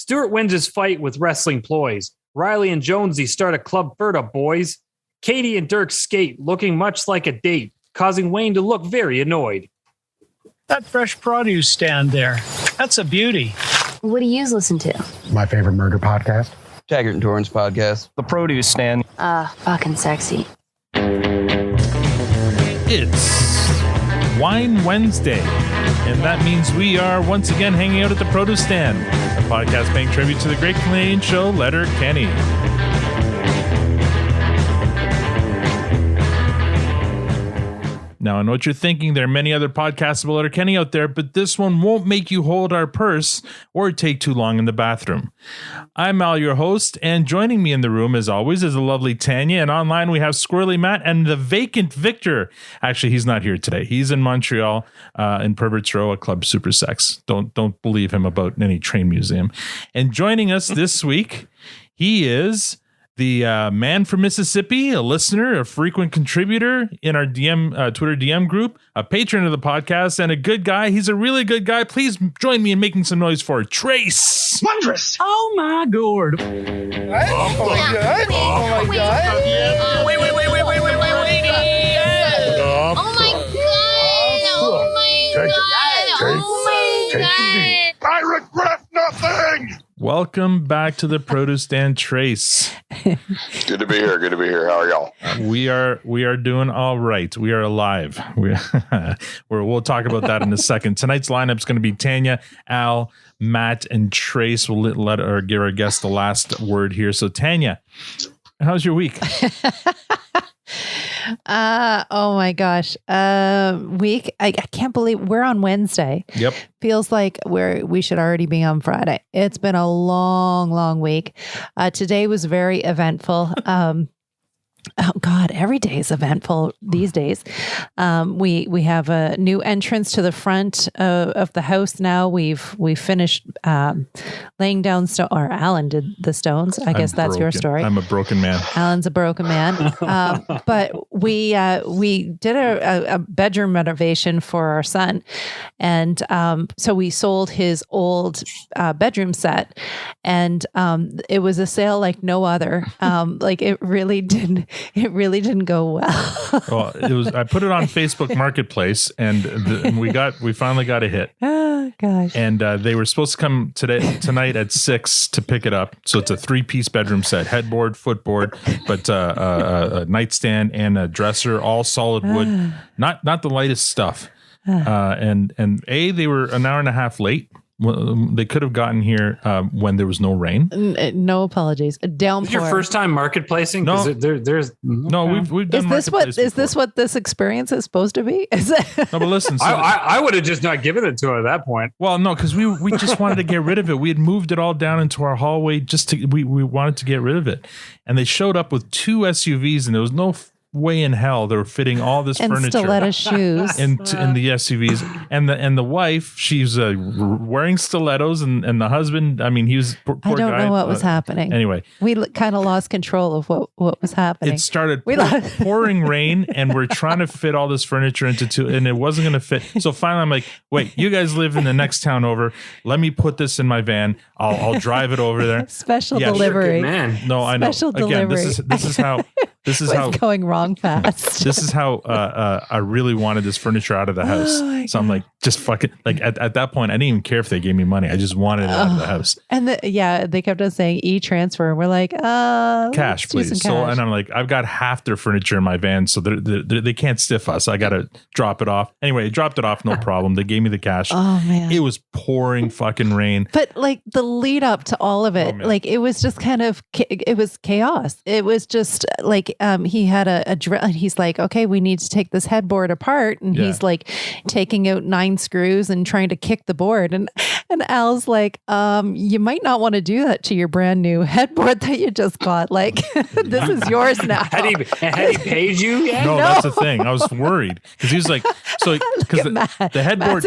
Stewart wins his fight with wrestling ploys. Reilly and Jonesy start a club Ferda, boys. Katy and Dierks skate, looking much like a date, causing Wayne to look very annoyed. That fresh produce stand there, that's a beauty. What do you listen to? My favorite murder podcast. Taggart and Torrance podcast. The produce stand. Fucking sexy. It's Wine Wednesday, and that means we are once again hanging out at the produce stand, a podcast paying tribute to the great Canadian show Letterkenny. Now, I know what you're thinking. There are many other podcasts about Letterkenny out there, but this one won't make you hold our purse or take too long in the bathroom. I'm Al, your host, and joining me in the room, as always, is the lovely Tanya, and online we have Squirrely Matt and the vacant Victor. Actually, he's not here today. He's in Montreal in Perverts Row at Club Super Sex. Don't believe him about any train museum. And joining us this week, he is the man from Mississippi, a listener, a frequent contributor in our Twitter DM group, a patron of the podcast, and a good guy. He's a really good guy. Please join me in making some noise for Trace. Wondrous. Oh my god. Oh my god. Oh my god. Wait. Oh my god. Oh my god. I regret nothing. Welcome back to the Produce Stand, Trace. Good to be here. How are y'all? We are doing all right. We are alive. We'll talk about that in a second. Tonight's lineup is going to be Tanya, Al, Matt, and Trace. We'll let her give our guest the last word here. So Tanya, how's your week? Oh my gosh. Week. I can't believe we're on Wednesday. Yep. Feels like we should already be on Friday. It's been a long week. Today was very eventful. Oh God, every day is eventful these days. We have a new entrance to the front of the house now. We've finished laying down stone, or Alan did the stones. I guess that's your story. I'm a broken man. Alan's a broken man. But we did a bedroom renovation for our son, and so we sold his old bedroom set, and it was a sale like no other. Like it really didn't go well. Well, it was. I put it on Facebook Marketplace, and we finally got a hit. Oh gosh! And they were supposed to come tonight at 6 to pick it up. So it's a 3-piece bedroom set: headboard, footboard, but a nightstand and a dresser, all solid wood, not the lightest stuff. And they were an hour and a half late. They could have gotten here when there was no rain. No apologies. Downpour. Is this your first time marketplacing? No, there's no. We've done. Is this what this experience is supposed to be? Is it? No, but listen. So I would have just not given it to her at that point. Well, no, because we just wanted to get rid of it. We had moved it all down into our hallway we wanted to get rid of it, and they showed up with 2 SUVs, and there was no way in hell they were fitting all this and furniture stiletto shoes in the SUVs, and the wife, she's wearing stilettos, and the husband, I mean, he was poor I don't guy, know what was happening. Anyway, we kind of lost control of what was happening. It started pouring rain, and we're trying to fit all this furniture into 2, and it wasn't going to fit. So finally, I'm like, wait, you guys live in the next town over. Let me put this in my van. I'll drive it over there. Special delivery, man. No, I know. Special Again, delivery. this is how. This is how going wrong fast. This is how I really wanted this furniture out of the house. So I'm like, just fuck it. Like at that point, I didn't even care if they gave me money. I just wanted it out of the house. And they kept on saying e-transfer. We're like, cash, please. So, and I'm like, I've got half their furniture in my van, so they can't stiff us. I got to drop it off. Anyway, I dropped it off, no problem. They gave me the cash. Oh man, it was pouring fucking rain. But like the lead up to all of it, like it was just kind of, it was chaos. It was just like he had a drill, and he's like, okay, we need to take this headboard apart, and he's like taking out 9 screws and trying to kick the board, and Al's like, you might not want to do that to your brand new headboard that you just got. Like, this is yours now. Had he paid you yet? No, that's the thing. I was worried because he was like, so because the headboard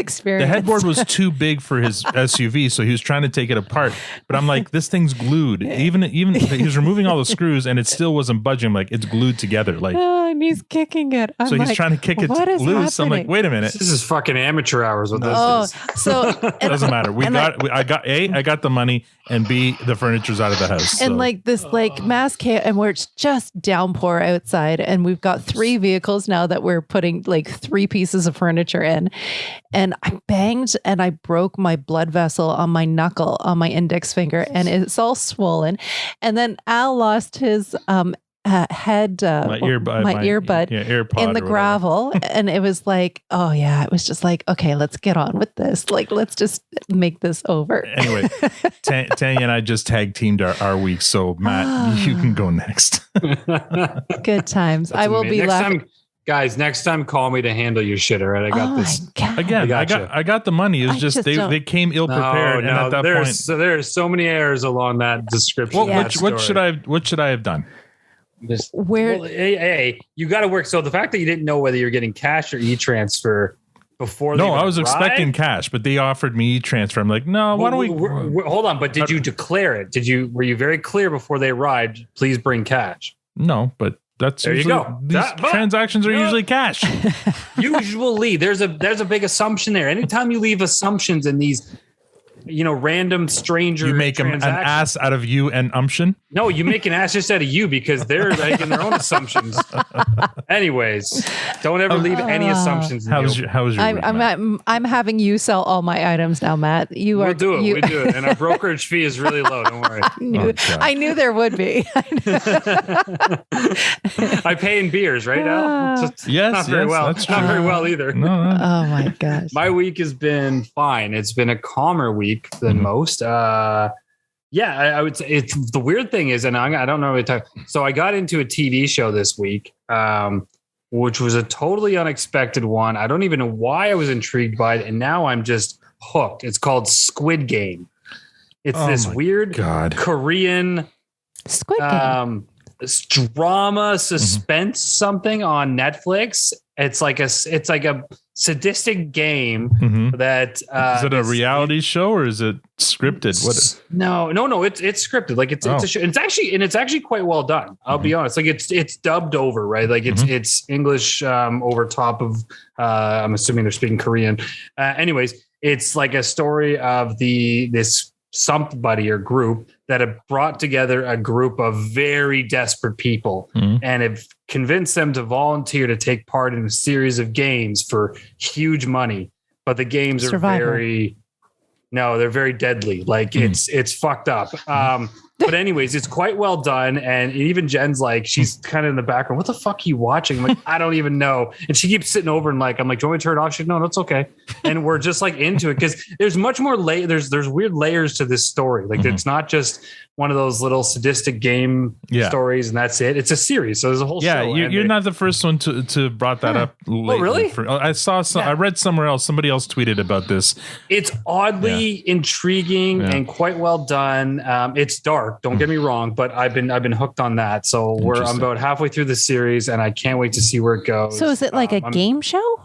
was too big for his SUV, so he was trying to take it apart. But I'm like, this thing's glued. Even he was removing all the screws, and it still wasn't budging. I'm like, it's glued together. Like, and he's kicking it. So he's trying to kick it loose. Happening? I'm like, wait a minute. This is fucking amateur hours with this. So it doesn't matter. I got the money, and B, the furniture's out of the house. And so. like this mass chaos, and where it's just downpour outside, and we've got 3 vehicles now that we're putting like 3 pieces of furniture in, and I banged and I broke my blood vessel on my knuckle on my index finger, and it's all swollen. And then Al lost his earbud in the gravel, and it was like, oh yeah, it was just like, okay, let's get on with this. Like, let's just make this over. Anyway, Tanya and I just tag teamed our week, so Matt, you can go next. Good times. That's I will amazing. be laughing. Guys, next time call me to handle your shit. All right, I got this. Again, I got the money. It was just they came ill prepared, and at that point, there's so many errors along that description. What should I have done? Hey, you got to work. So the fact that you didn't know whether you're getting cash or e-transfer before. No, I was expecting cash, but they offered me e-transfer. I'm like, no, why don't we? Hold on, but did you declare it? Were you very clear before they arrived? Please bring cash. No, but that's there. Usually, You go. These transactions are usually cash. Usually, there's a big assumption there. Anytime you leave assumptions in these, random stranger, you make an ass out of you and umption. No, you make an ass just out of you because they're making their own assumptions. Anyways, don't ever leave any assumptions. How was your I'm having you sell all my items now, Matt. We'll do it, and our brokerage fee is really low. Don't worry. I knew there would be. I pay in beers, right now. Yes, not very well. That's true. Not very well either. No. Oh my gosh. My week has been fine. It's been a calmer week than most. I would say it's the weird thing is, and I don't know. So I got into a TV show this week, which was a totally unexpected one. I don't even know why I was intrigued by it, and now I'm just hooked. It's called Squid Game. It's this weird Korean Squid Game drama suspense something on Netflix. It's like a sadistic game that is it a reality show or is it scripted? No, it's scripted. Like it's a show. It's actually quite well done. I'll be honest. Like it's dubbed over, right? Like it's English over top of I'm assuming they're speaking Korean. Anyways, it's like a story of this somebody or group that have brought together a group of very desperate people and have convinced them to volunteer to take part in a series of games for huge money. But the games are they're very deadly. Like it's fucked up. But anyways, it's quite well done. And even Jen's like, she's kind of in the background. What the fuck are you watching? I'm like, I don't even know. And she keeps sitting over and I'm like, do you want me to turn it off? She's like, no, it's okay. And we're just like into it because there's much more there's weird layers to this story. Like it's not just one of those little sadistic game stories and that's it. It's a series. So there's a whole show. You're not the first one to brought that up. Oh, really? I saw some. I read somewhere else. Somebody else tweeted about this. It's oddly intriguing and quite well done. It's dark. Don't get me wrong, but I've been hooked on that. So I'm about halfway through the series, and I can't wait to see where it goes. So is it like a game show?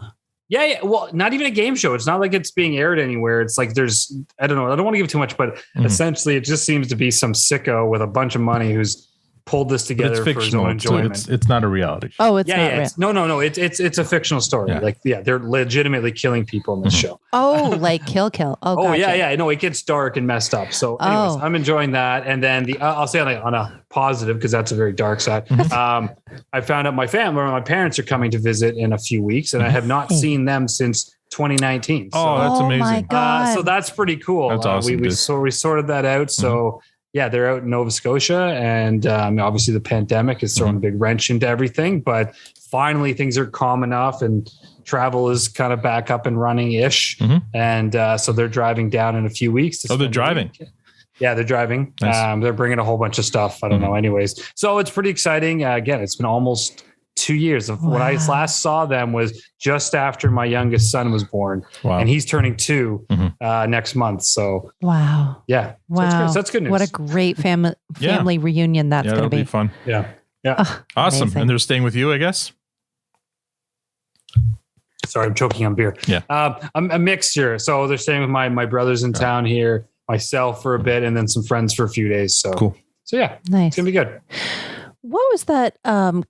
Yeah. Well, not even a game show. It's not like it's being aired anywhere. It's like I don't know. I don't want to give too much, but essentially, it just seems to be some sicko with a bunch of money who's pulled this together for his own enjoyment. It's not a reality show. Oh, it's not real. No. It's a fictional story. Yeah. They're legitimately killing people in this show. Oh, like kill. Oh, gotcha. Yeah. No, it gets dark and messed up. So, anyways, I'm enjoying that. And then I'll say on a positive because that's a very dark side. I found out my parents are coming to visit in a few weeks, and I have not seen them since 2019. So, that's amazing. My God. So that's pretty cool. That's awesome. We sorted that out. So. Yeah, they're out in Nova Scotia, and obviously the pandemic is throwing a big wrench into everything. But finally, things are calm enough, and travel is kind of back up and running ish. And so they're driving down in a few weeks. They're driving. Yeah, they're driving. Nice. They're bringing a whole bunch of stuff. I don't know. Anyways, so it's pretty exciting. Again, it's been almost 2 years. When I last saw them was just after my youngest son was born, and he's turning 2 next month. So yeah, so that's good news. What a great family reunion that's going to be. Fun. Yeah. Awesome. Amazing. And they're staying with you, I guess. Sorry, I'm choking on beer. Yeah, I'm a mixture. So they're staying with my brothers in town here, myself for a bit, and then some friends for a few days. So cool. So yeah, nice. It's gonna be good. What was that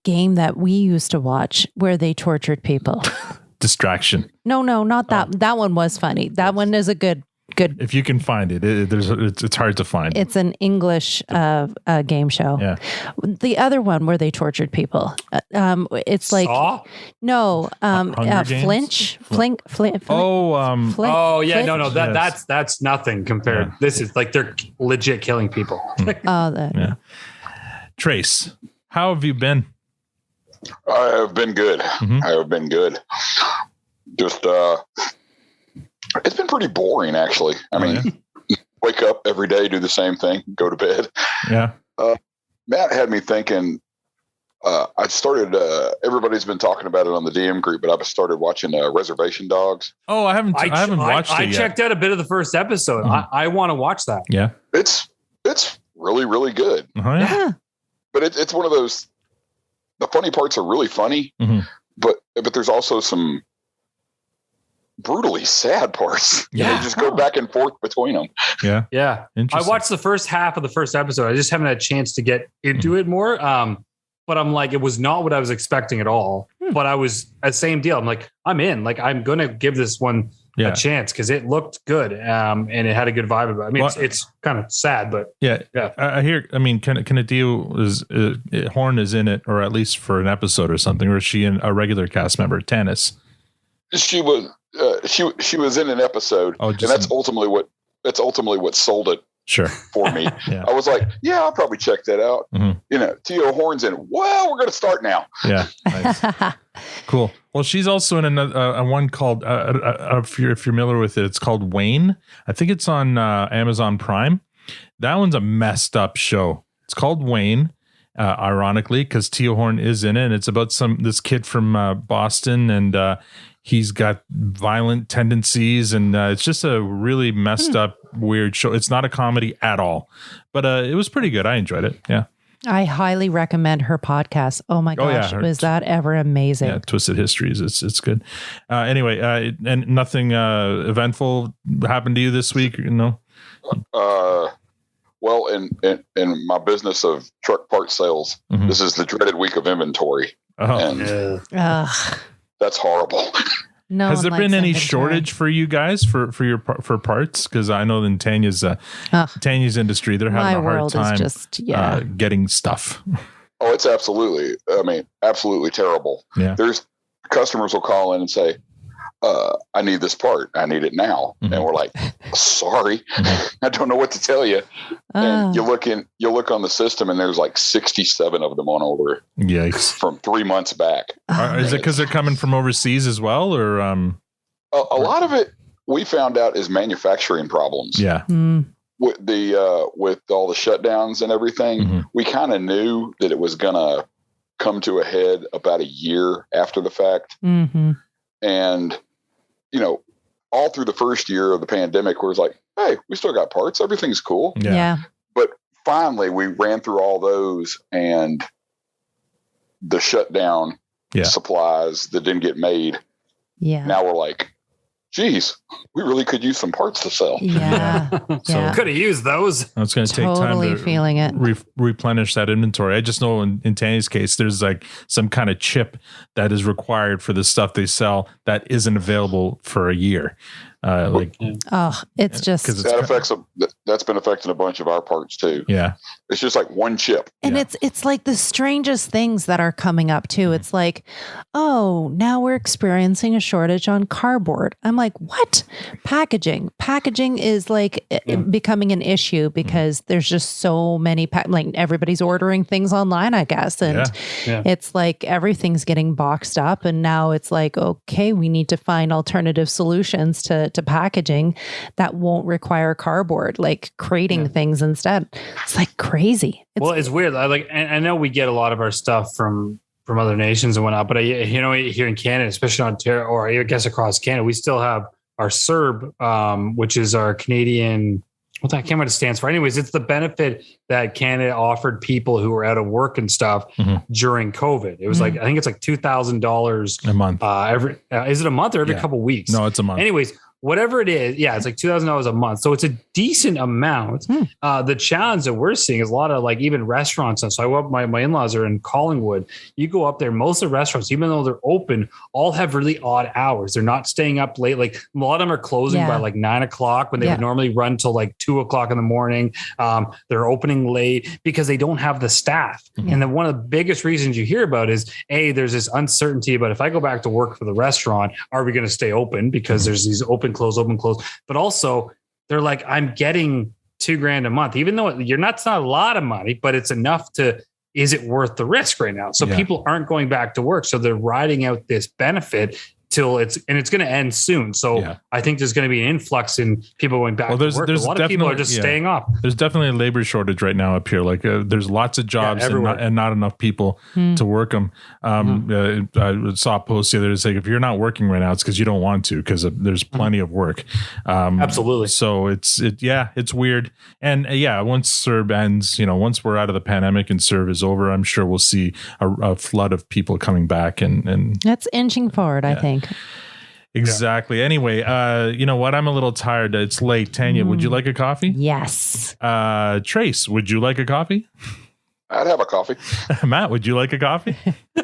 game that we used to watch where they tortured people? Distraction. No, not that. That one was funny. That one is a good good. If you can find it, it's hard to find. It's an English game show. Yeah. The other one where they tortured people. It's like Saw? no, Hunger Games? Flink. Oh yeah, no, Yes. that's nothing compared. This is like they're legit killing people. Yeah. Trace, how have you been? I have been good. I have been good. Just, it's been pretty boring, actually. I mean, wake up every day, do the same thing, go to bed. Yeah. Matt had me thinking, I started, everybody's been talking about it on the DM group, but I've started watching Reservation Dogs. Oh, I haven't watched it yet. I checked out a bit of the first episode. I want to watch that. Yeah. It's really, really good. Yeah. But it's one of those, the funny parts are really funny, but there's also some brutally sad parts. Yeah. They just go back and forth between them. Yeah. Yeah. I Interesting. watched the first half of the first episode. I just haven't had a chance to get into it more. But I'm like, it was not what I was expecting at all. But I was a same deal. I'm like, I'm in. Like, I'm going to give this one a chance because it looked good and it had a good vibe about it. I mean, it's kind of sad, but yeah. I hear. I mean, can it deal is Horn is in it, or at least for an episode or something, or is she a regular cast member? Tannis. She was she was in an episode, and that's ultimately what sold it. Sure. For me. I was like, yeah, I'll probably check that out. You know, T.O. Horn's in. Well, we're going to start now. Yeah. Nice. Cool. Well, she's also in another one called, if you're familiar with it, it's called Wayne. I think it's on Amazon Prime. That one's a messed up show. It's called Wayne, ironically, because T.O. Horn is in it. And it's about this kid from Boston, and he's got violent tendencies, and it's just a really messed up, weird show. It's not a comedy at all, but it was pretty good. I enjoyed it. Yeah. I highly recommend her podcast. Oh my gosh, was that ever amazing? Yeah, Twisted Histories. It's good. Anyway, and nothing eventful happened to you this week? No. Well, in my business of truck part sales, this is the dreaded week of inventory, and that's horrible. No. Has there been any shortage for you guys for parts? Because I know in Tanya's industry, they're having a hard time getting stuff. Oh, it's absolutely terrible. Yeah. There's customers will call in and say, I need this part. I need it now. And we're like, sorry, I don't know what to tell you. And you look on the system and there's like 67 of them on order. Yikes. From 3 months back. Is it because they're coming from overseas as well? Or a lot of it we found out is manufacturing problems. Yeah. With with all the shutdowns and everything, we kind of knew that it was gonna come to a head about a year after the fact. And you know, all through the first year of the pandemic, we was like, hey, we still got parts. Everything's cool. Yeah. But finally, we ran through all those, and the shutdown supplies that didn't get made. Yeah. Now we're like, geez, we really could use some parts to sell. Yeah. So could have used those. It's going to take time to feeling it. Replenish that inventory. I just know in Tanya's case, there's like some kind of chip that is required for the stuff they sell that isn't available for a year. It's just that's been affecting a bunch of our parts too. Yeah. It's just like one chip. And it's like the strangest things that are coming up too. It's like, oh, now we're experiencing a shortage on cardboard. I'm like, what? Packaging is like becoming an issue because there's just so many, like everybody's ordering things online, I guess. And it's like everything's getting boxed up. And now it's like, okay, we need to find alternative solutions to packaging that won't require cardboard, like crating things instead. It's like crazy. It's weird. I know we get a lot of our stuff from other nations and whatnot, but here in Canada, especially Ontario, or I guess across Canada, we still have our CERB, which is our Canadian. I can't remember what it stands for. Anyways, it's the benefit that Canada offered people who were out of work and stuff during COVID. It was like, I think it's like $2,000 a month. Is it a month or every couple of weeks? No, it's a month. Anyways, whatever it is. Yeah, it's like $2,000 a month. So it's a decent amount. The challenge that we're seeing is a lot of like even restaurants. And so I went, my in-laws are in Collingwood. You go up there, most of the restaurants, even though they're open, all have really odd hours. They're not staying up late. Like a lot of them are closing by like 9 o'clock when they would normally run till like 2 o'clock in the morning. They're opening late because they don't have the staff. And then one of the biggest reasons you hear about is there's this uncertainty about if I go back to work for the restaurant, are we going to stay open? Because there's these open, close, but also they're like, I'm getting $2,000 a month, even though it's not a lot of money, but it's enough to, is it worth the risk right now? So people aren't going back to work. So they're riding out this benefit till it's going to end soon. So I think there's going to be an influx in people going back to work. A lot of people are just staying up. There's definitely a labor shortage right now up here. Like there's lots of jobs and not enough people to work them. I saw a post the other day saying, if you're not working right now, it's because you don't want to, because there's plenty of work. Absolutely. So it's weird. And once CERB ends, once we're out of the pandemic and CERB is over, I'm sure we'll see a flood of people coming back and that's inching forward, I think. Exactly. Anyway, you know what? I'm a little tired. It's late. Tanya, would you like a coffee? Yes. Trace, would you like a coffee? I'd have a coffee. Matt, would you like a coffee?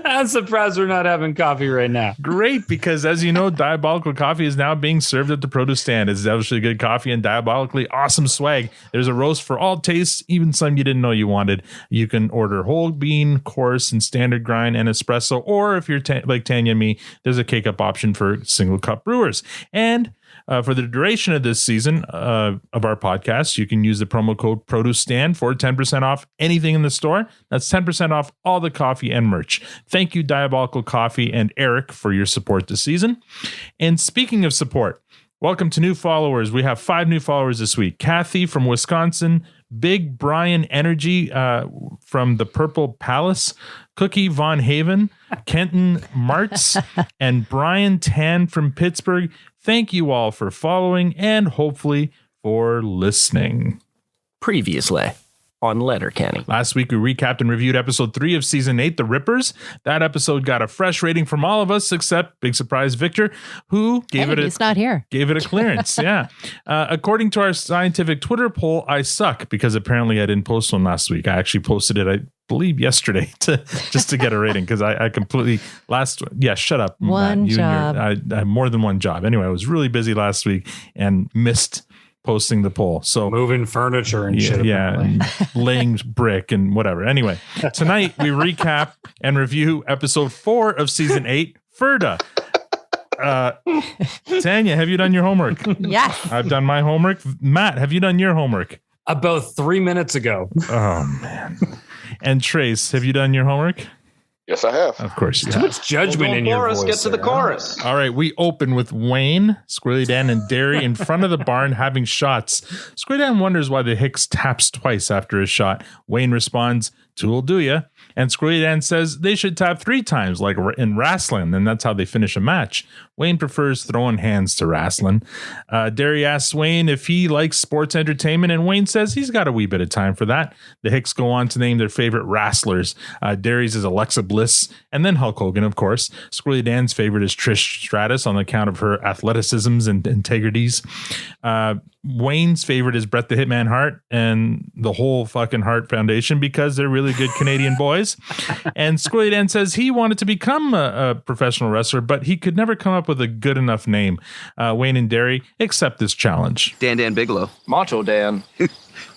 I'm surprised we're not having coffee right now. Great, because as you know, Diabolical coffee is now being served at the produce stand. It's devilishly good coffee and diabolically awesome swag. There's a roast for all tastes, even some you didn't know you wanted. You can order whole bean, coarse, and standard grind and espresso, or if you're like Tanya and me, there's a K-Cup option for single cup brewers. And for the duration of this season of our podcast, you can use the promo code Produce Stand for 10% off anything in the store. That's 10% off all the coffee and merch. Thank you, Diabolical Coffee and Eric, for your support this season. And speaking of support, welcome to new followers. We have 5 new followers this week. Kathy from Wisconsin, Big Brian Energy from the Purple Palace, Cookie Von Haven, Kenton Martz, and Brian Tan from Pittsburgh. Thank you all for following and hopefully for listening. Previously on Letterkenny. Last week, we recapped and reviewed episode 3 of season 8, The Rippers. That episode got a fresh rating from all of us, except big surprise Victor, who gave he's not here. Gave it a clearance. According to our scientific Twitter poll, I suck because apparently I didn't post one last week. I actually posted it, I believe, yesterday just to get a rating because I completely shut up. One Matt, job. I had more than one job. Anyway, I was really busy last week and missed posting the poll. So moving furniture and shit. Yeah. Laying brick and whatever. Anyway, tonight we recap and review episode 4 of season 8, Ferda. Tanya, have you done your homework? Yes. I've done my homework. Matt, have you done your homework? About 3 minutes ago. Oh, man. And Trace, have you done your homework? Yes, I have. Of course. Too much judgment in your voice. Get to the chorus. All right, we open with Wayne, Squirrely Dan, and Derry in front of the barn having shots. Squirrely Dan wonders why the Hicks taps twice after his shot. Wayne responds, "Tool do ya?" And Squirrely Dan says they should tap 3 times like in wrestling, and that's how they finish a match. Wayne prefers throwing hands to wrestling. Derry asks Wayne if he likes sports entertainment, and Wayne says he's got a wee bit of time for that. The Hicks go on to name their favorite wrestlers. Derry's is Alexa Bliss, and then Hulk Hogan, of course. Squirrely Dan's favorite is Trish Stratus on account of her athleticisms and integrities. Wayne's favorite is Bret the Hitman Hart and the whole fucking Hart Foundation because they're really good Canadian boys. And Squirrely Dan says he wanted to become a professional wrestler, but he could never come up with a good enough name. Wayne and Derry accept this challenge. Dan Bigelow. Macho Dan.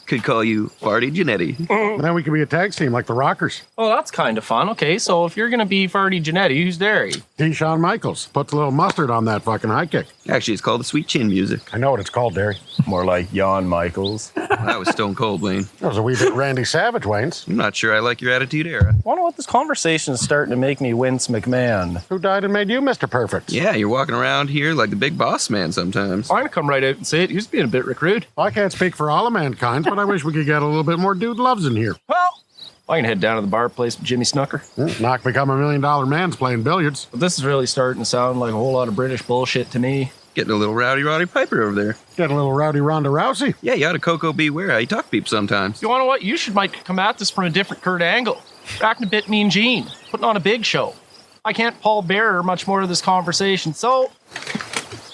Could call you Farty Janetti. Then we could be a tag team like the Rockers. Oh, that's kind of fun. Okay, so if you're going to be Farty Janetti, who's Derry? Shawn Michaels. Puts a little mustard on that fucking high kick. Actually, it's called the Sweet Chin Music. I know what it's called, Derry. More like Jan Michaels. That was Stone Cold, Wayne. That was a wee bit Randy Savage, Wayne's. I'm not sure I like your attitude era. Wonder what this conversation is starting to make me Vince McMahon. Who died and made you Mr. Perfect? Yeah, you're walking around here like the big boss man sometimes. I'm going to come right out and say it. He was being a bit rude. I can't speak for all of mankind, but I wish we could get a little bit more dude loves in here. Well, I can head down to the bar, play some Jimmy Snooker. Knock become $1 million man's playing billiards. But this is really starting to sound like a whole lot of British bullshit to me. Getting a little rowdy Roddy Piper over there. Get a little rowdy Ronda Rousey. Yeah, you ought to Coco beware how you talk peeps sometimes. You want to know what? You might come at this from a different Kurt angle. Acting a bit Mean Gene. Putting on a big show. I can't Paul Bearer much more to this conversation, so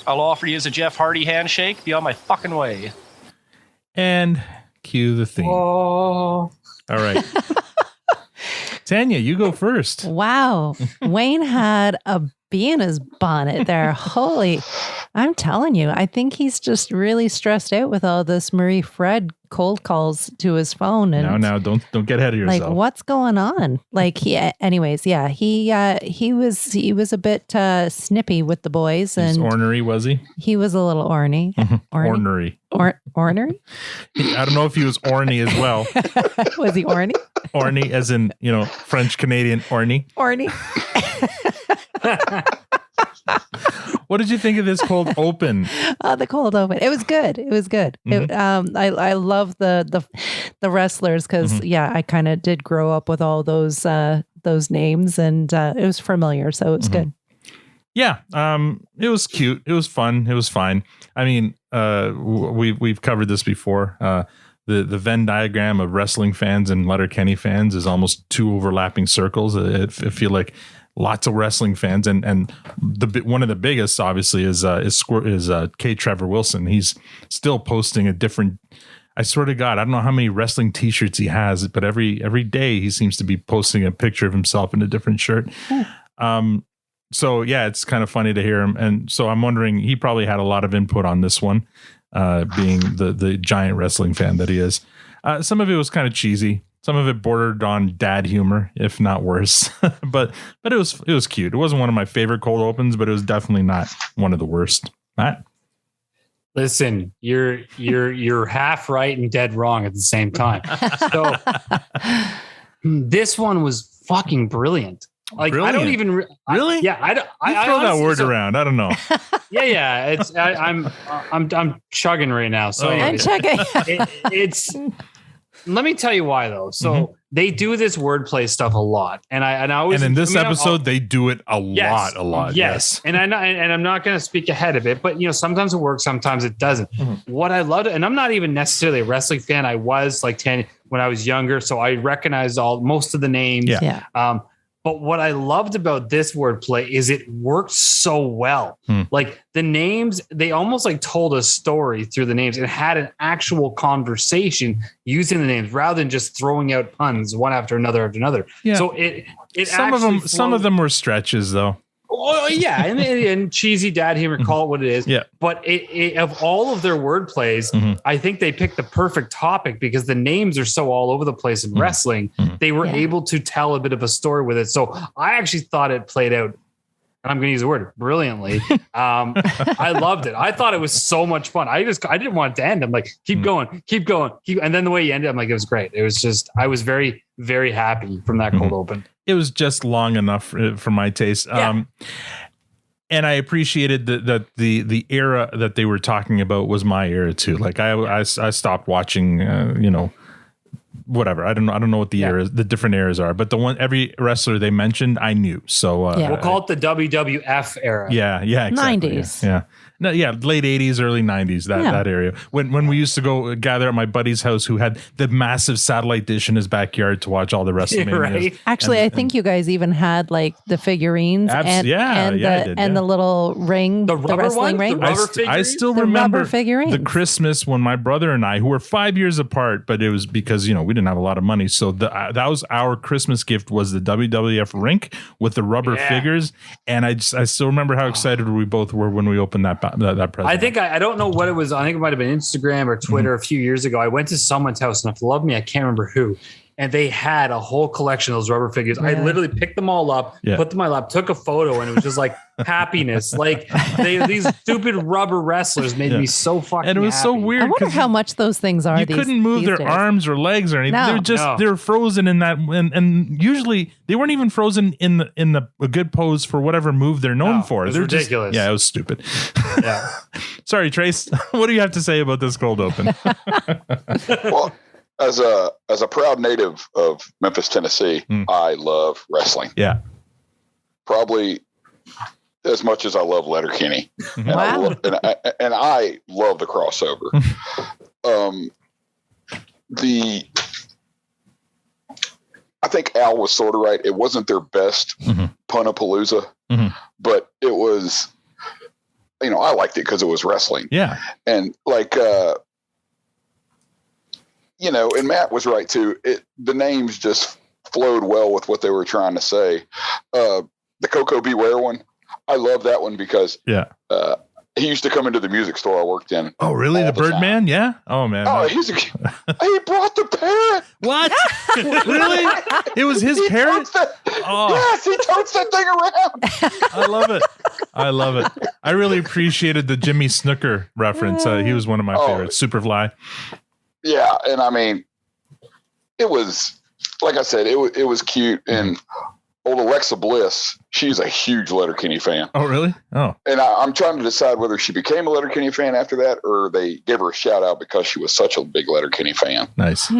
I'll offer you as a Jeff Hardy handshake. Be on my fucking way. And cue the theme. Oh. All right. Tanya, you go first. Wow. Wayne had a bee in his bonnet there. Holy, I'm telling you, I think he's just really stressed out with all this Marie Fred cold calls to his phone. And now, don't get ahead of yourself. like, what's going on? Like, he was a bit snippy with the boys, and ornery, was he? He was a little orny. Ornery. Ornery? I don't know if he was orny as well. Was he orny? Orny, as in, French Canadian orny. Orny. What did you think of this cold open? The cold open. It was good. It was good. Mm-hmm. I love the wrestlers because I kind of did grow up with all those names, and it was familiar, so it was good. Yeah, it was cute. It was fun. It was fine. I mean, we've covered this before. The Venn diagram of wrestling fans and Letterkenny fans is almost two overlapping circles. I feel like lots of wrestling fans, and one of the biggest obviously is K. Trevor Wilson. He's still posting a different. I swear to God, I don't know how many wrestling T-shirts he has, but every day he seems to be posting a picture of himself in a different shirt. So yeah, it's kind of funny to hear him, and so I'm wondering he probably had a lot of input on this one, being the giant wrestling fan that he is. Some of it was kind of cheesy. Some of it bordered on dad humor, if not worse. but it was cute. It wasn't one of my favorite cold opens, but it was definitely not one of the worst. Matt? Listen, you're half right and dead wrong at the same time. So this one was fucking brilliant. Like, brilliant. I don't even really. I throw that word around. I don't know. Yeah. It's I'm chugging right now. So I'm chugging. It's. Let me tell you why though. So they do this wordplay stuff a lot, and I always. And in this episode, they do it a lot. Yes. And I'm not going to speak ahead of it, but sometimes it works, sometimes it doesn't. What I loved, and I'm not even necessarily a wrestling fan. I was like 10 when I was younger, so I recognized most of the names. Yeah. But what I loved about this wordplay is it worked so well. Like the names, they almost like told a story through the names and had an actual conversation using the names rather than just throwing out puns one after another after another. Yeah. So it some of them were stretches though. Oh yeah, and cheesy dad humor, call it what it is. Yeah. But it of all of their word plays, I think they picked the perfect topic because the names are so all over the place in wrestling. They were able to tell a bit of a story with it. So I actually thought it played out, and I'm going to use the word brilliantly. I loved it. I thought it was so much fun. I didn't want it to end. I'm like, keep going. And then the way you ended, I'm like, it was great. It was just, I was very, very happy from that cold open. It was just long enough for my taste. And I appreciated that the era that they were talking about was my era too. Like I stopped watching, whatever. I don't know what the eras, the different eras are, but every wrestler they mentioned, I knew. So we'll call it the WWF era. Yeah, exactly. 90s. Yeah. No, late 80s, early 90s, that area. When we used to go gather at my buddy's house who had the massive satellite dish in his backyard to watch all the WrestleMania. Right. Actually, I think you guys even had like the figurines and the little ring, the wrestling ring. I still the remember rubber figurines. The Christmas when my brother and I, who were 5 years apart, but it was because, we didn't have a lot of money. So that was our Christmas gift, was the WWF rink with the rubber figures. And I still remember how excited we both were when we opened that present. I think I don't know what it was. I think it might have been Instagram or Twitter a few years ago. I went to someone's house, and if love me, I can't remember who. And they had a whole collection of those rubber figures. I literally picked them all up, put them in my lap, took a photo, and it was just like happiness. Like these stupid rubber wrestlers made me so fucking And it was happy. so weird. I wonder how much those things are. You couldn't move their arms or legs or anything. No. They were frozen in that, and usually they weren't even frozen in a good pose for whatever move they're known for. It was they're ridiculous. It was stupid. Yeah. Sorry, Trace. What do you have to say about this cold open? Well, as a proud native of Memphis, Tennessee, I love wrestling. Yeah. Probably as much as I love Letterkenny. And I love the crossover. I think Al was sort of right. It wasn't their best Punapalooza, but it was I liked it because it was wrestling. Yeah. And like, and Matt was right too. The names just flowed well with what they were trying to say. The Coco Beware one, I love that one because he used to come into the music store I worked in. Oh, really? The Birdman? Yeah. Oh man. Oh, he brought the parrot. What? Really? It was his parrot? Yes, he totes that thing around. I love it. I really appreciated the Jimmy Snooker reference. He was one of my favorites. Superfly. Yeah, and I mean, it was, like I said, it was cute. And old Alexa Bliss, she's a huge Letterkenny fan. Oh, really? Oh. And I'm trying to decide whether she became a Letterkenny fan after that or they gave her a shout out because she was such a big Letterkenny fan. Nice.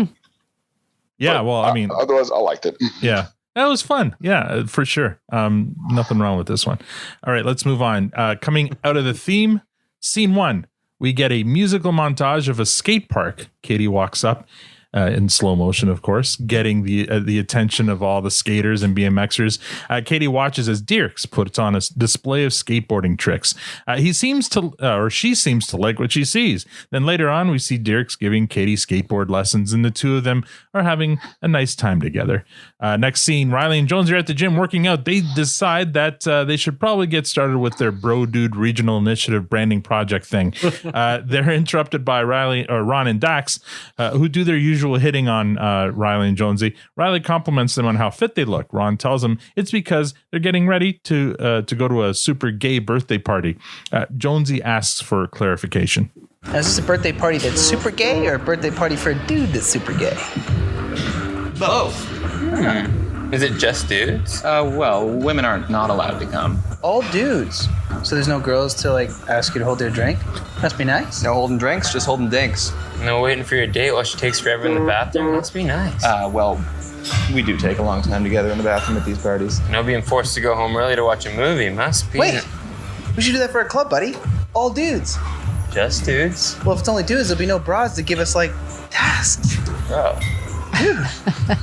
Yeah, but, well, I mean. Otherwise, I liked it. Yeah. That was fun. Yeah, for sure. Nothing wrong with this one. All right, let's move on. Coming out of the theme, scene 1, we get a musical montage of a skate park. Katy walks up in slow motion, of course, getting the attention of all the skaters and BMXers. Katy watches as Dierks puts on a display of skateboarding tricks. She seems to like what she sees. Then later on, we see Dierks giving Katy skateboard lessons, and the two of them are having a nice time together. Next scene, Reilly and Jonesy are at the gym working out. They decide that they should probably get started with their Bro Dude Regional Initiative branding project thing. They're interrupted by Ron and Dax, who do their usual hitting on Reilly and Jonesy. Reilly compliments them on how fit they look. Ron tells them it's because they're getting ready to go to a super gay birthday party. Jonesy asks for clarification. Now, is this a birthday party that's super gay or a birthday party for a dude that's super gay? Both. Is it just dudes? Well, women aren't not allowed to come. All dudes. So there's no girls to ask you to hold their drink? Must be nice. No holding drinks, just holding dinks. No waiting for your date while she takes forever in the bathroom. Must be nice. Well, we do take a long time together in the bathroom at these parties. No being forced to go home early to watch a movie. Must be. Wait, we should do that for a club, buddy. All dudes. Just dudes? Well, if it's only dudes, there'll be no bras to give us tasks. Bro. Dude.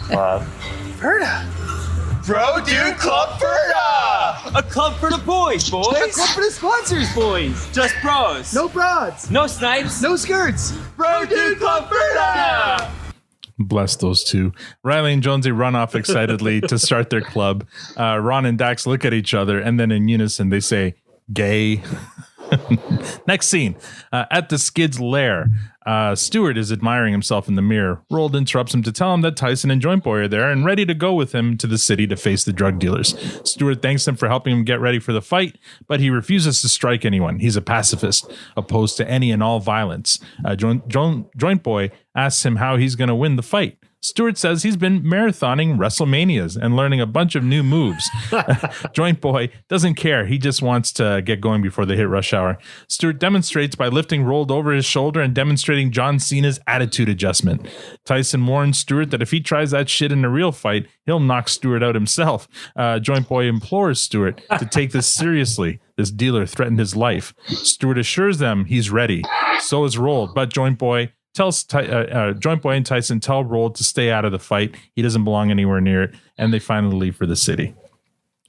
Club. Ferda. Bro Dude Club Ferda! A club for the boys. A club for the sponsors, boys. Just bros. No broads. No snipes. No skirts. Bro Dude Club Ferda! Bless those two. Reilly and Jonesy run off excitedly to start their club. Ron and Dax look at each other, and then in unison they say, gay. Next scene, at the Skid's lair, Stewart is admiring himself in the mirror. Rold interrupts him to tell him that Tyson and Joint Boy are there and ready to go with him to the city to face the drug dealers. Stewart thanks him for helping him get ready for the fight, but he refuses to strike anyone. He's a pacifist, opposed to any and all violence. Joint Boy asks him how he's going to win the fight. Stewart says he's been marathoning WrestleManias and learning a bunch of new moves. Joint Boy doesn't care. He just wants to get going before they hit rush hour. Stewart demonstrates by lifting Rolled over his shoulder and demonstrating John Cena's attitude adjustment. Tyson warns Stewart that if he tries that shit in a real fight, he'll knock Stewart out himself. Joint Boy implores Stewart to take this seriously. This dealer threatened his life. Stewart assures them he's ready. So is Rolled, but Joint Boy tells Joint Boy and Tyson tell Roll to stay out of the fight. He doesn't belong anywhere near it, and they finally leave for the city.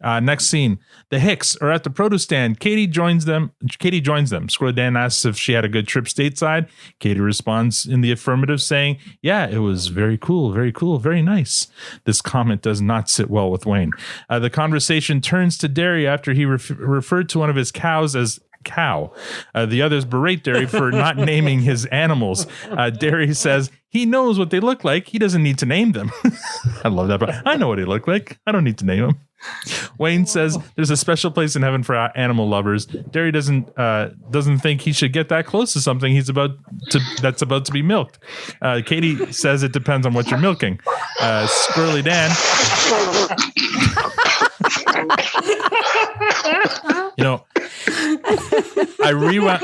Next scene, the Hicks are at the produce stand. Katy joins them. Squirrel Dan asks if she had a good trip stateside. Katy responds in the affirmative, saying, "Yeah, it was very cool, very nice." This comment does not sit well with Wayne. The conversation turns to Derry after he referred to one of his cows as cow. The others berate Derry for not naming his animals. Derry says he knows what they look like. He doesn't need to name them. I love that. But I know what he look like. I don't need to name him. Wayne says there's a special place in heaven for animal lovers. Derry doesn't think he should get that close to something that's about to be milked. Katy says it depends on what you're milking. Squirrely Dan. I rewound.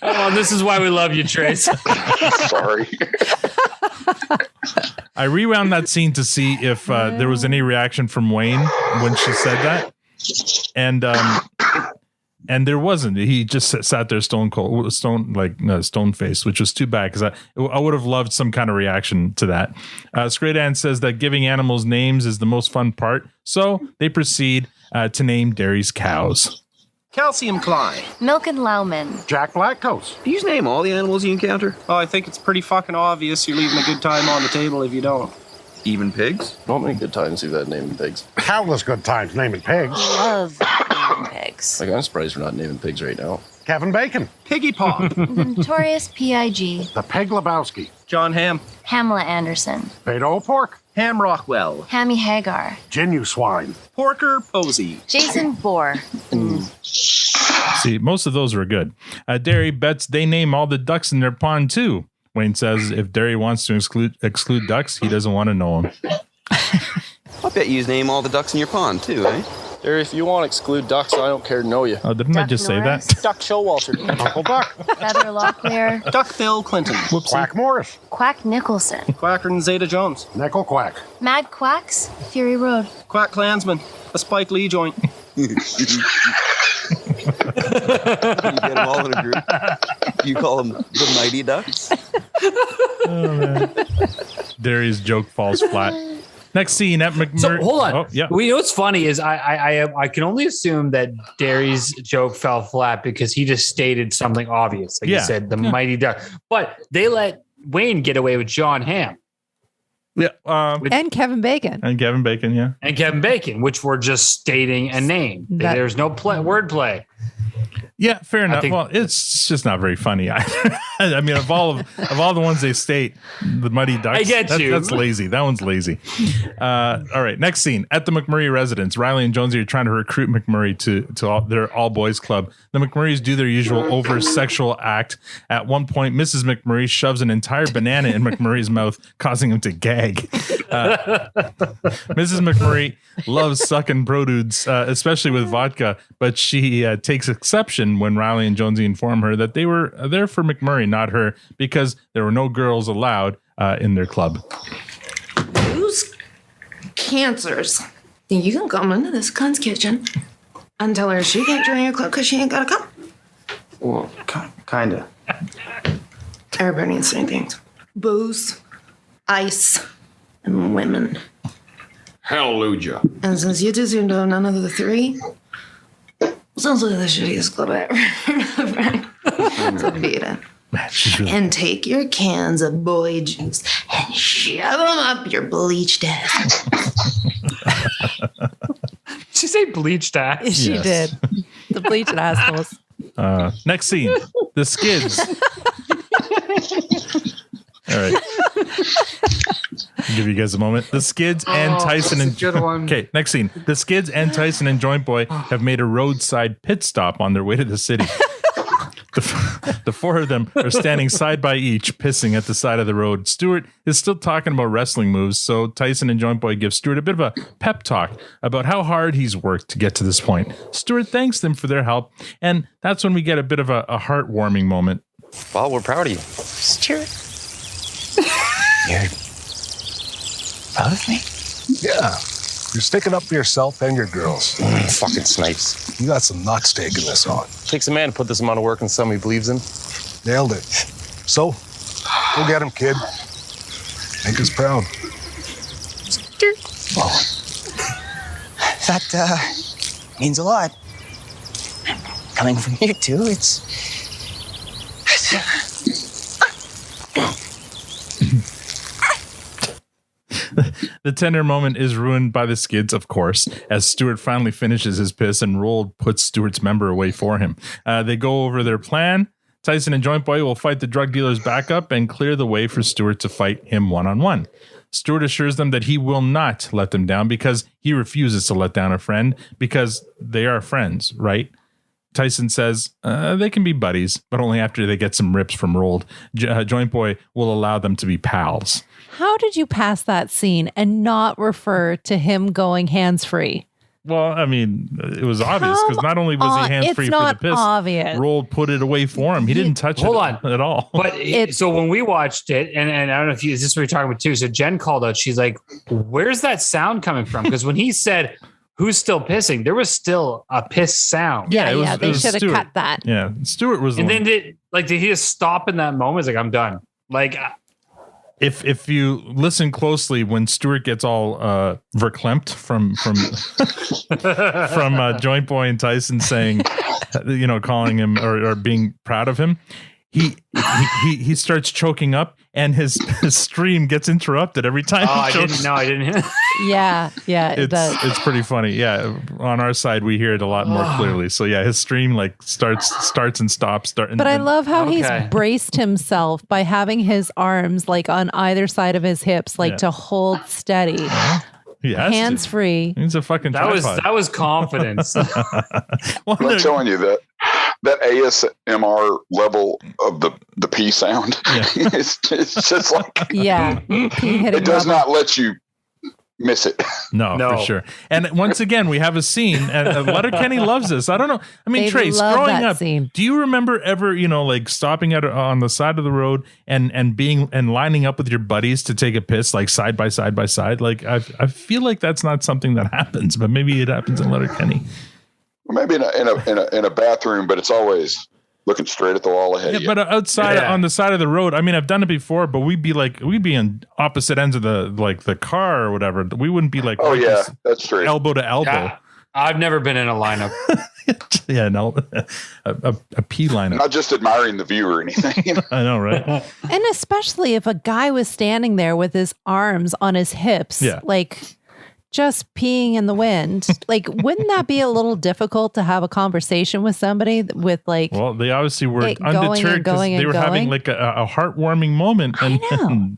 Oh, this is why we love you, Trace. Sorry. I rewound that scene to see if there was any reaction from Wayne when she said that, and there wasn't. He just sat there stone face, which was too bad because I would have loved some kind of reaction to that. Skradan says that giving animals names is the most fun part, so they proceed to name Derry's cows. Calcium Clyde. Milk and Lauman. Jack Blackcoats. Do you just name all the animals you encounter? Oh, I think it's pretty fucking obvious you're leaving a good time on the table if you don't. Even pigs? Not many good times you've had naming pigs. Countless good times naming pigs. Love naming pigs. Like, I'm surprised we're not naming pigs right now. Kevin Bacon. Piggy Pop. The Notorious P.I.G. The Pig Lebowski. John Ham. Hamlet Anderson. Beto Pork. Ham Rockwell. Hammy Hagar. Genu Swine. Porker Posey. Jason Bourne. See, most of those were good. Derry bets they name all the ducks in their pond too. Wayne says if Derry wants to exclude ducks, he doesn't want to know them. I bet you name all the ducks in your pond too, eh? Derry, if you want to exclude ducks, I don't care to know you. Oh, didn't I just say that? Duck Showalter. Uncle Duck. Feather Locklear. Duck Bill Clinton. Whoopsie. Quack Morris. Quack Nicholson. Quacker and Zeta Jones. Nickel Quack. Mad Quacks. Fury Road. Quack Klansman. A Spike Lee joint. You get them all in a group. You call them the Mighty Ducks. Oh, man. Derry's joke falls flat. Next scene at McMurray. So hold on. Oh, yeah. Well, you know what's funny is I can only assume that Derry's joke fell flat because he just stated something obvious. Like Yeah. you said, the Mighty Duck. But they let Wayne get away with John Hamm. Yeah. And Kevin Bacon. And Kevin Bacon, yeah. And Kevin Bacon, which were just stating a name. There's no wordplay. Yeah, fair enough. think- Well, it's just not very funny either. I mean, of all the ones they state, the Muddy Ducks. I get you. That's lazy. That one's lazy. All right, next scene at the McMurray residence. Reilly and Jonesy are trying to recruit McMurray to their all boys club. The McMurrays do their usual over sexual act. At one point, Mrs. McMurray shoves an entire banana in McMurray's mouth, causing him to gag. Mrs. McMurray loves sucking produce, especially with vodka, but she takes exception when Reilly and Jonesy inform her that they were there for McMurray, not her, because there were no girls allowed in their club. Who's cancers? You can come into this cunt's kitchen and tell her she can't join your club because she ain't got a cup. Well, kinda. Everybody needs three things: booze, ice, and women. Hallelujah. And since you two seem to have none of the three, sounds like the shittiest club I ever heard of. So beat it. And take your cans of boy juice and shove them up your bleached ass. Did she say bleached ass? She did. The bleached assholes. Next scene, the Skids. All right. I'll give you guys a moment. The Skids and Tyson and good one. Okay, next scene. The Skids and Tyson and Joint Boy have made a roadside pit stop on their way to the city. The four of them are standing side by each, pissing at the side of the road. Stewart is still talking about wrestling moves, so Tyson and Joint Boy give Stewart a bit of a pep talk about how hard he's worked to get to this point. Stewart thanks them for their help, and that's when we get a bit of a heartwarming moment. Well, we're proud of you. Stewart. You're proud of me? Yeah. You're sticking up for yourself and your girls. Fucking snipes. You got some nuts taking this on. Takes a man to put this amount of work in somebody who believes in. Nailed it. So, go get him, kid. Make us proud. Oh. That means a lot. Coming from you two, it's The tender moment is ruined by the Skids, of course, as Stewart finally finishes his piss and Rold puts Stewart's member away for him. They go over their plan. Tyson and Joint Boy will fight the drug dealer's backup and clear the way for Stewart to fight him one-on-one. Stewart assures them that he will not let them down because he refuses to let down a friend because they are friends, right? Tyson says they can be buddies, but only after they get some rips from Rold. Joint Boy will allow them to be pals. How did you pass that scene and not refer to him going hands-free? Well, I mean, it was obvious because not only was he hands-free for the piss, obvious. Rold put it away for him. He didn't touch it at all. But so when we watched it, and I don't know if is this what you're talking about too? So Jen called out. She's like, "Where's that sound coming from?" Because when he said, "Who's still pissing?" there was still a piss sound. Yeah, they should have cut that. Yeah, Stewart was. And then did he just stop in that moment? He's like, "I'm done." Like, If you listen closely, when Stewart gets all verklempt from Joint Boy and Tyson saying, calling him or being proud of him, he starts choking up, and his stream gets interrupted every time. I didn't hear. Yeah, it does. It's pretty funny. Yeah, on our side we hear it a lot more clearly. So yeah, his stream like starts and stops. But I love how he's braced himself by having his arms like on either side of his hips, like to hold steady. Hands free. He's a fucking tripod. That was confidence. I'm telling you that ASMR level of the P sound, it's just like it does not let you miss it. No, for sure. And once again, we have a scene, and Letterkenny loves this. I don't know. I mean, They Trace, love growing that up, scene. do you remember ever, like stopping on the side of the road and lining up with your buddies to take a piss, like side by side by side? Like I feel like that's not something that happens, but maybe it happens in Letterkenny. Maybe in a bathroom, but it's always looking straight at the wall ahead of you. But outside on the side of the road, I mean, I've done it before, but we'd be in opposite ends of the car or whatever. We wouldn't be like, that's true, elbow to elbow. Yeah, I've never been in a lineup. A P lineup. Not just admiring the view or anything. I know, right? And especially if a guy was standing there with his arms on his hips, like just peeing in the wind, like, wouldn't that be a little difficult to have a conversation with somebody with like? Well, they obviously were undeterred because they were having like a heartwarming moment. And I know.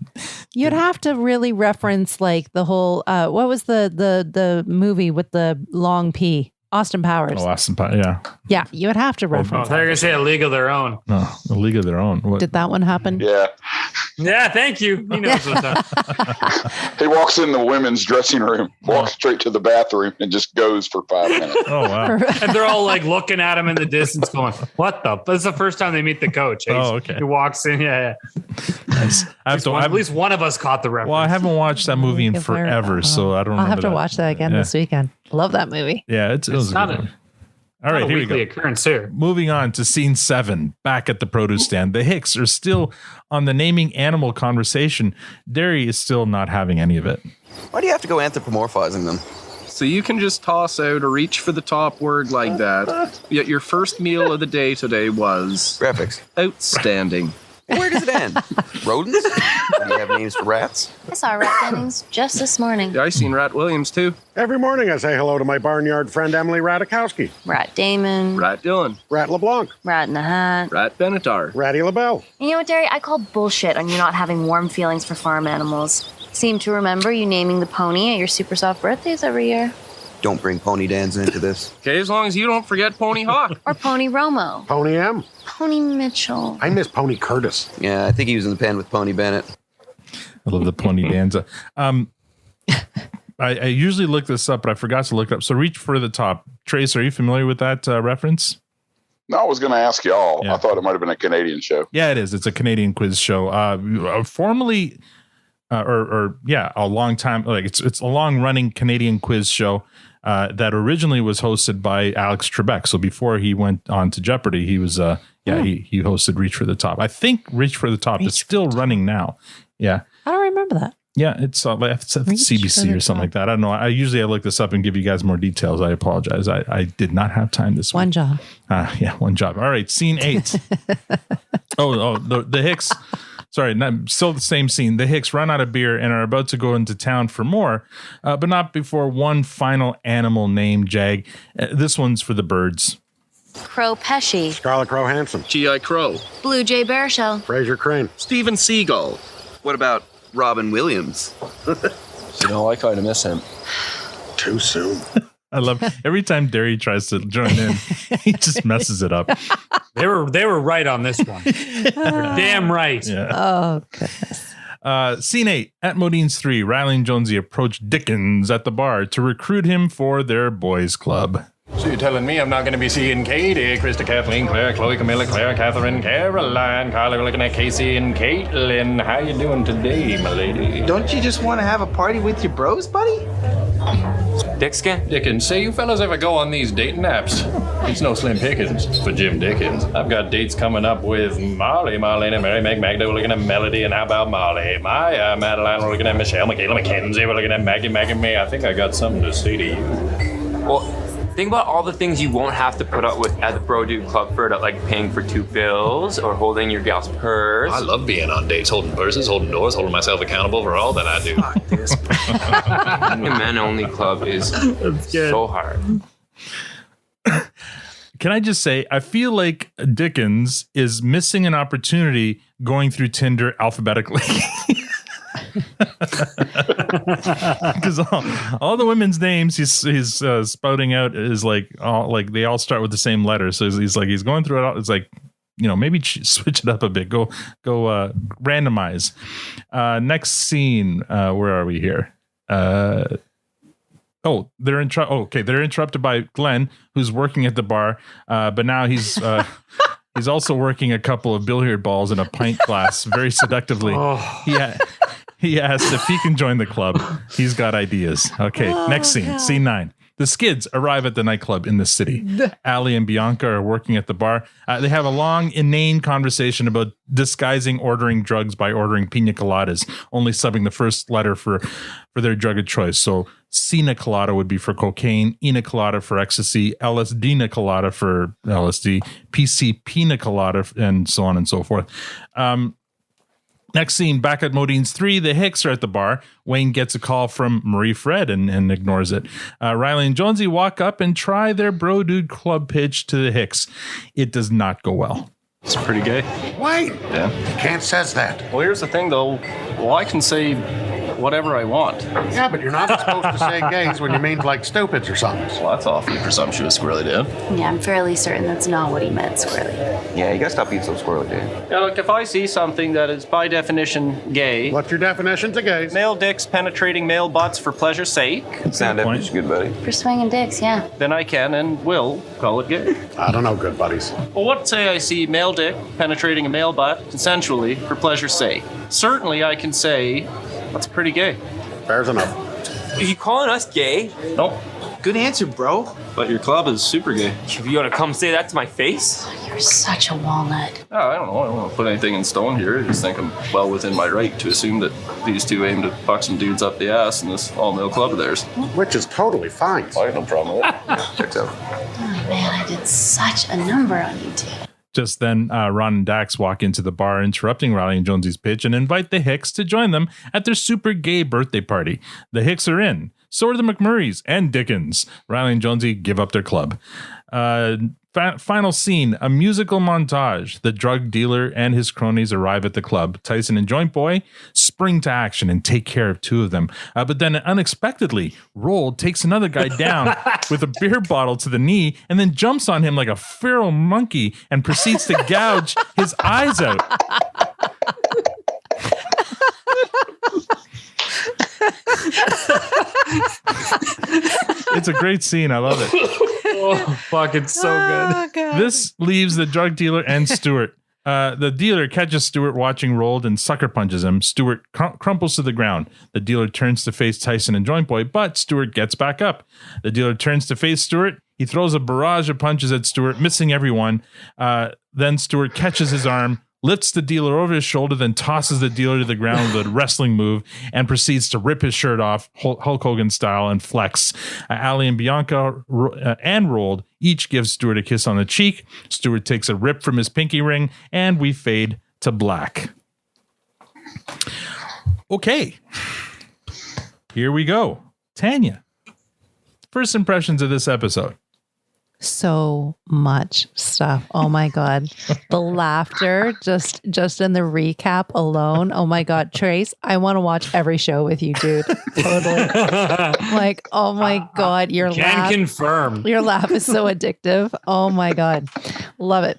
You'd have to really reference like the whole. What was the movie with the long pee? Austin Powers. Oh, Austin Powers. Yeah. Yeah, you would have to reference. They're gonna say A League of Their Own. No, A League of Their Own. What? Did that one happen? Yeah. Yeah, thank you. He knows what's up. He walks in the women's dressing room, walks straight to the bathroom, and just goes for 5 minutes. Oh, wow. And they're all like looking at him in the distance going, what the? That's the first time they meet the coach. Okay. He walks in. Yeah. Nice. At least one of us caught the reference. Well, I haven't watched that movie in forever, so I don't know. I'll have to watch that again this weekend. Love that movie. Yeah, it was not a good one. All right, here we weekly go. Occurrence here. Moving on to scene 7, back at the produce stand. The Hicks are still on the naming animal conversation. Derry is still not having any of it. Why do you have to go anthropomorphizing them? So you can just toss out a reach for the top word like that. Yet your first meal of the day today was graphics. Outstanding. Where does it end? Rodents? Do you have names for rats? I saw Rat Jennings just this morning. Yeah, I seen Rat Williams too. Every morning I say hello to my barnyard friend Emily Radikowski. Rat Damon. Rat Dylan. Rat LeBlanc. Rat in the Hat. Rat Benatar. Ratty LaBelle. You know what, Derry? I call bullshit on you not having warm feelings for farm animals. Seem to remember you naming the pony at your super soft birthdays every year. Don't bring Pony Danza into this. Okay, as long as you don't forget Pony Hawk. Or Pony Romo. Pony M. Pony Mitchell. I miss Pony Curtis. Yeah, I think he was in the pen with Pony Bennett. I love the Pony Danza. I usually look this up, but I forgot to look it up. So reach for the top. Trace, are you familiar with that reference? No, I was going to ask y'all. Yeah. I thought it might have been a Canadian show. Yeah, it is. It's a Canadian quiz show. Formerly, a long time. Like it's a long running Canadian quiz show that originally was hosted by Alex Trebek. So before he went on to Jeopardy, he was he hosted Reach for the Top. I think Reach for the Top is still running now. Yeah, I don't remember that. Yeah, it's CBC or something like that. I don't know. I look this up and give you guys more details. I apologize. I did not have time this week. One job. One job. All right, scene 8. The Hicks. Sorry, still the same scene. The Hicks run out of beer and are about to go into town for more, but not before one final animal named Jag. This one's for the birds. Crow Pesci. Scarlet Crow Hansen. G.I. Crow. Blue Jay Baruchel. Fraser Crane. Steven Seagal. What about Robin Williams? I kind of miss him. Too soon. I love every time Derry tries to join in, he just messes it up. They were right on this one. They're damn right. Yeah. Oh, goodness. Scene 8. At Modine's 3, Reilly and Jonesy approach Dickens at the bar to recruit him for their boys' club. So you're telling me I'm not going to be seeing Katie, Krista, Kathleen, Claire, Chloe, Camilla, Claire, Catherine, Caroline, Carla, we're looking at Casey and Caitlin. How you doing today, my lady? Don't you just want to have a party with your bros, buddy? Dickens. Say, you fellas ever go on these dating apps? It's no slim pickings for Jim Dickens. I've got dates coming up with Marley, Marlena, Mary, Meg, Magda. We're looking at Melody, and how about Marley? Maya, Madeline. We're looking at Michelle, Michaela, Mackenzie. We're looking at Maggie, me. I think I got something to say to you. Well, think about all the things you won't have to put up with at the Bro Dude Club, Ferda, like paying for 2 bills or holding your gal's purse. I love being on dates, holding purses, holding doors, holding myself accountable for all that I do. Being a men-only club is so hard. Can I just say, I feel like Dickens is missing an opportunity going through Tinder alphabetically. Because all the women's names he's spouting out is like they all start with the same letter. So he's going through it all. It's like, maybe switch it up a bit. Go randomize. Next scene. Where are we here? They're interrupted by Glenn, who's working at the bar, but now he's also working a couple of billiard balls in a pint glass very seductively. He asks if he can join the club. He's got ideas. Okay, next scene. Scene 9. The Skids arrive at the nightclub in the city. Ali and Bianca are working at the bar. They have a long, inane conversation about disguising ordering drugs by ordering pina coladas, only subbing the first letter for their drug of choice. So Cina colada would be for cocaine, Ina colada for ecstasy, LSD colada for LSD, PC pina colada, and so on and so forth. Next scene, back at Modine's 3, the Hicks are at the bar. Wayne gets a call from Marie Fred and ignores it. Reilly and Jonesy walk up and try their Bro Dude Club pitch to the Hicks. It does not go well. It's pretty gay. Wait. Yeah. Can't says that. Well, here's the thing, though. Well, I can say whatever I want. Yeah, but you're not supposed to say gays when you mean like stupids or something. Well, that's awfully presumptuous, Squirrely Dan. Yeah, I'm fairly certain that's not what he meant, Squirrely. Yeah, you gotta stop being so squirrely, dude. Yeah, look, if I see something that is by definition gay... What's your definition to gays? Male dicks penetrating male butts for pleasure's sake. Sound definition, good buddy. For swinging dicks, yeah. Then I can and will call it gay. I don't know, good buddies. Well, what say I see male dick penetrating a male butt consensually for pleasure's sake? Certainly I can say that's pretty gay. Fair's enough. Are you calling us gay? Nope. Good answer, bro. But your club is super gay. You want to come say that to my face? You're such a walnut. Oh, I don't know. I don't want to put anything in stone here. I just think I'm well within my right to assume that these two aim to fuck some dudes up the ass in this all-male club of theirs. Which is totally fine. I have no problem with it. Checks out. Oh, man, I did such a number on you two. Just then, Ron and Dax walk into the bar, interrupting Reilly and Jonesy's pitch, and invite the Hicks to join them at their super gay birthday party. The Hicks are in. So are the McMurrays and Dickens. Reilly and Jonesy give up their club. Final scene, a musical montage. The drug dealer and his cronies arrive at the club. Tyson and Joint Boy spring to action and take care of 2 of them. But then unexpectedly, Roll takes another guy down with a beer bottle to the knee and then jumps on him like a feral monkey and proceeds to gouge his eyes out. It's a great scene. I love it. Oh, fuck, it's so good. God. This leaves the drug dealer and Stewart. The dealer catches Stewart watching Rolled and sucker punches him. Stewart crumples to the ground. The dealer turns to face Tyson and Joint Boy, but Stewart gets back up. The dealer turns to face Stewart. He throws a barrage of punches at Stewart, missing everyone. Then Stewart catches his arm, lifts the dealer over his shoulder, then tosses the dealer to the ground with a wrestling move and proceeds to rip his shirt off, Hulk Hogan style, and flex. Ali and Bianca and Rolled each give Stewart a kiss on the cheek. Stewart takes a rip from his pinky ring, and we fade to black. Okay. Here we go. Tanya, first impressions of this episode. So much stuff. Oh my God. The laughter just in the recap alone. Oh my God. Trace, I want to watch every show with you, dude. Totally. Like, oh my God. Your laugh. Can confirm. Your laugh is so addictive. Oh my God. Love it.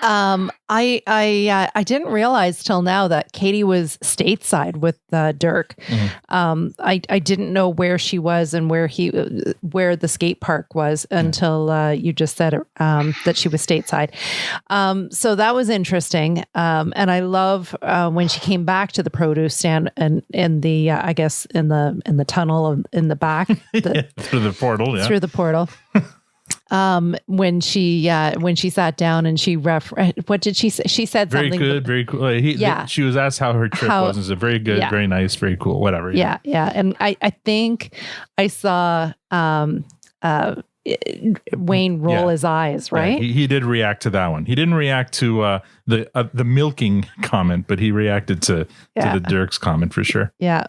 I didn't realize till now that Katy was stateside with Dirk. I didn't know where she was and where the skate park was until you just said that she was stateside. So that was interesting. And I love when she came back to the produce stand and in the I guess in the tunnel in the back through the portal. Through the portal. When she sat down and she what did she say? She said very something. Good, very cool. She was asked how her trip was. It's a very good, very nice, very cool, whatever. Yeah. And I think I saw Wayne roll his eyes, right? Yeah, he did react to that one. He didn't react to the milking comment, but he reacted to the Dierks comment for sure. Yeah.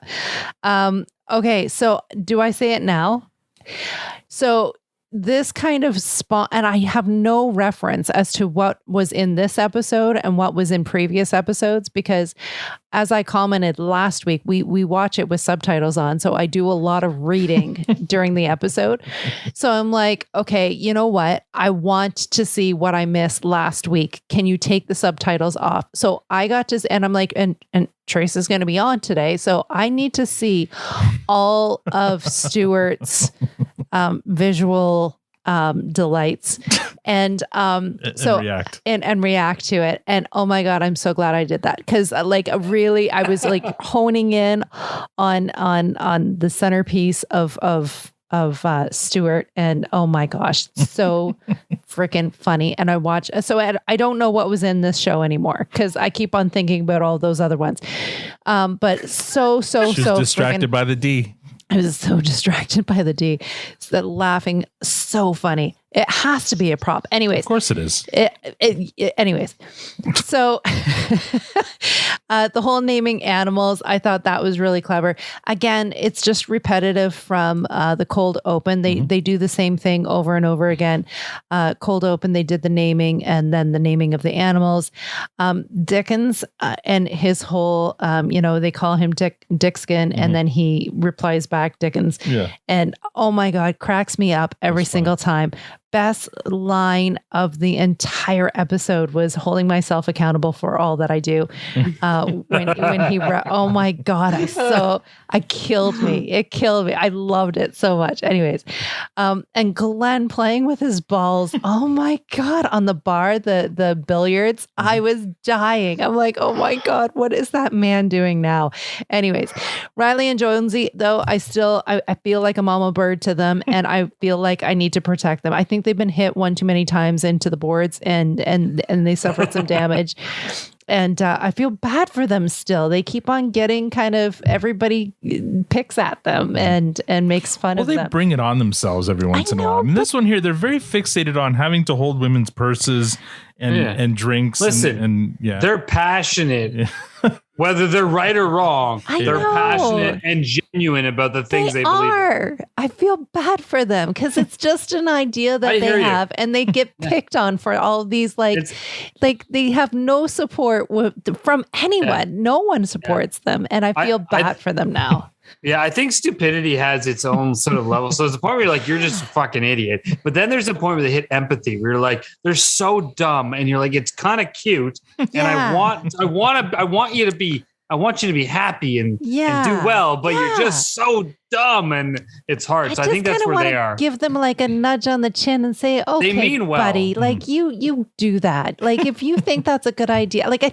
Okay. So do I say it now? So this kind of and I have no reference as to what was in this episode and what was in previous episodes, because as I commented last week, we watch it with subtitles on. So I do a lot of reading during the episode. So I'm like, okay, you know what? I want to see what I missed last week. Can you take the subtitles off? So I got to, and I'm like, and Trace is going to be on today. So I need to see all of Stewart's visual delights and react and react to it. And oh my God, I'm so glad I did that. Cause I was like honing in on the centerpiece of Stewart, and oh my gosh, so freaking funny. And I don't know what was in this show anymore because I keep on thinking about all those other ones. But so distracted by the D. I was so distracted by the D. Laughing, so funny. It has to be a prop. Anyways. Of course it is. Anyways. So the whole naming animals, I thought that was really clever. Again, it's just repetitive from the cold open. They do the same thing over and over again. Cold open, they did the naming and then the naming of the animals. Dickens and his whole, they call him Dickskin, and then he replies back Dickens. Yeah. And oh my God, cracks me up every single time. Best line of the entire episode was holding myself accountable for all that I do. When he oh my God, it killed me. It killed me. I loved it so much. Anyways, and Glenn playing with his balls. Oh my God, on the bar, the billiards. I was dying. I'm like, oh my God, what is that man doing now? Anyways, Reilly and Jonesy, though, I feel like a mama bird to them, and I feel like I need to protect them. I think they've been hit one too many times into the boards and they suffered some damage. And I feel bad for them still. They keep on getting everybody picks at them and makes fun of them. Well, they bring it on themselves every once in a while. And this one here, they're very fixated on having to hold women's purses and drinks. Listen, they're passionate. Whether they're right or wrong, they're passionate and genuine about the things they believe in. I feel bad for them because it's just an idea that they have, and they get picked on for all of these they have no support from anyone. Yeah. No one supports them, and I feel bad for them now. Yeah, I think stupidity has its own sort of level. So there's a point where you're like, you're just a fucking idiot. But then there's a point where they hit empathy, where you're like, they're so dumb, and you're like, it's kind of cute, and I want you to be happy and do well, but you're just so dumb, and it's hard. So I think that's where they are. Give them like a nudge on the chin and say, "Okay, they mean well, buddy. Like you do that. Like if you think that's a good idea. Like I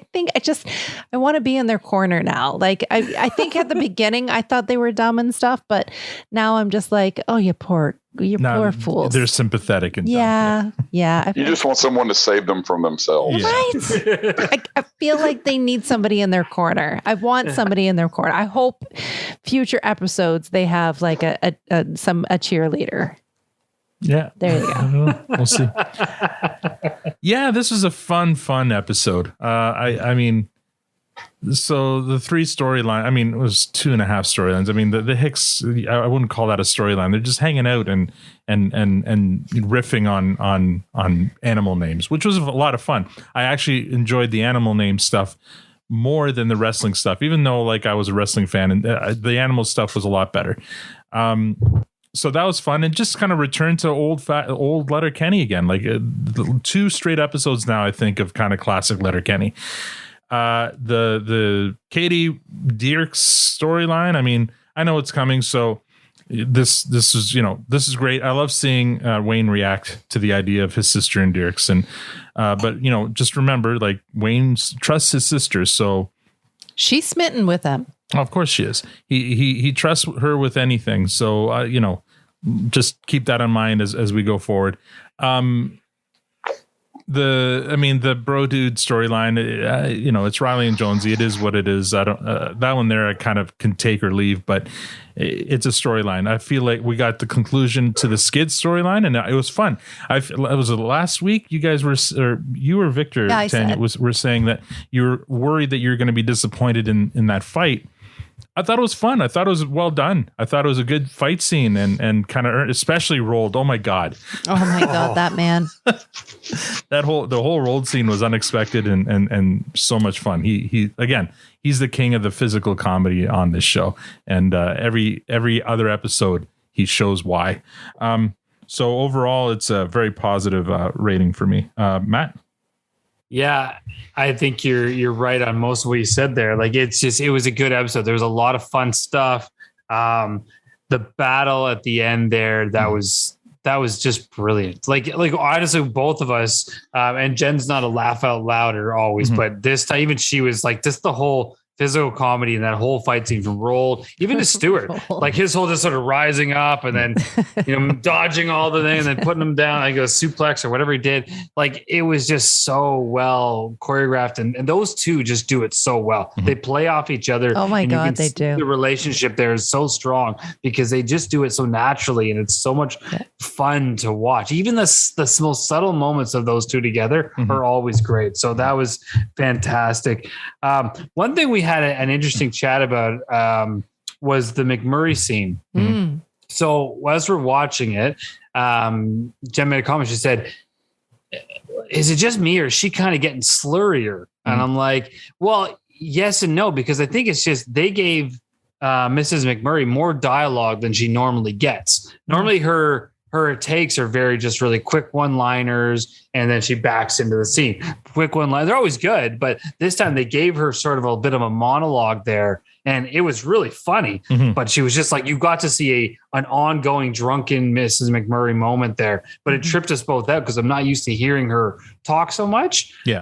want to be in their corner now. Like I think at the beginning I thought they were dumb and stuff, but now I'm just like, oh, you poor fools. They're sympathetic and dumb. Yeah. You just want someone to save them from themselves, right? I feel like they need somebody in their corner. I want somebody in their corner. I hope future episodes they have like a cheerleader. Yeah. There you go. We'll see. Yeah, this was a fun episode. I mean, so the 3 storyline, I mean, it was 2.5 storylines. I mean, the Hicks, I wouldn't call that a storyline. They're just hanging out and riffing on animal names, which was a lot of fun. I actually enjoyed the animal name stuff more than the wrestling stuff, even though like I was a wrestling fan, and the animal stuff was a lot better. So that was fun, and just kind of return to old Letterkenny again. Like 2 straight episodes now, I think, of kind of classic Letterkenny. The Katy Dierks storyline. I mean, I know it's coming, so this is, this is great. I love seeing Wayne react to the idea of his sister and Dierks, and but just remember, like, Wayne trusts his sister, so she's smitten with him. Of course she is. He trusts her with anything. So, just keep that in mind as we go forward. The bro dude storyline, it's Reilly and Jonesy. It is what it is. I don't, that one there I kind of can take or leave, but it's a storyline. I feel like we got the conclusion to the Skid storyline, and it was fun. It was last week. You guys were, or you or Victor, yeah, Tanya, were saying that you were worried that you're going to be disappointed in that fight. I thought it was fun. I thought it was well done. I thought it was a good fight scene and kind of, especially Rolled. Oh my God. Oh my God, that man. The whole Rolled scene was unexpected and so much fun. He's the king of the physical comedy on this show. And every other episode, he shows why. So overall, it's a very positive rating for me. Matt? Yeah, I think you're right on most of what you said there. Like, it was a good episode. There was a lot of fun stuff. The battle at the end there, that was just brilliant. Like honestly, both of us, and Jen's not a laugh out louder always, but this time even she was like, just the whole physical comedy and that whole fight scene from Rolled, even to Stewart, like his whole just sort of rising up and then, dodging all the thing and then putting him down, like a suplex or whatever he did. Like, it was just so well choreographed. And those two just do it so well. They play off each other. Oh my God, they do. The relationship there is so strong because they just do it so naturally. And it's so much fun to watch. Even the most subtle moments of those two together are always great. So that was fantastic. One thing we had an interesting chat about was the McMurray scene. So as we're watching it, Jen made a comment. She said, is it just me or is she kind of getting slurrier? And I'm like, well, yes and no, because I think it's just they gave Mrs. McMurray more dialogue than she normally gets. Normally her takes are very just really quick one-liners, and then she backs into the scene. Quick one-liner, they're always good, but this time they gave her sort of a bit of a monologue there, and it was really funny. But she was just like, you got to see an ongoing drunken Mrs. McMurray moment there, but it tripped us both out because I'm not used to hearing her talk so much. Yeah.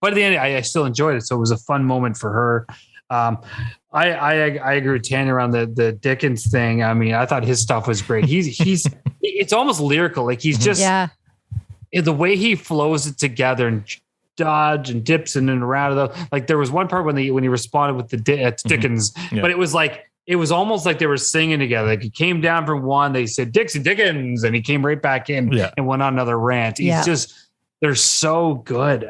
But at the end, I still enjoyed it, so it was a fun moment for her. I agree with Tanya around the Dickens thing. I mean, I thought his stuff was great. He's it's almost lyrical. Like, he's just the way he flows it together and dodge and dips in and around. Like, there was one part when he responded with the Dickens, but it was like, it was almost like they were singing together. Like, he came down from one, they said Dixie Dickens, and he came right back in and went on another rant. They're so good.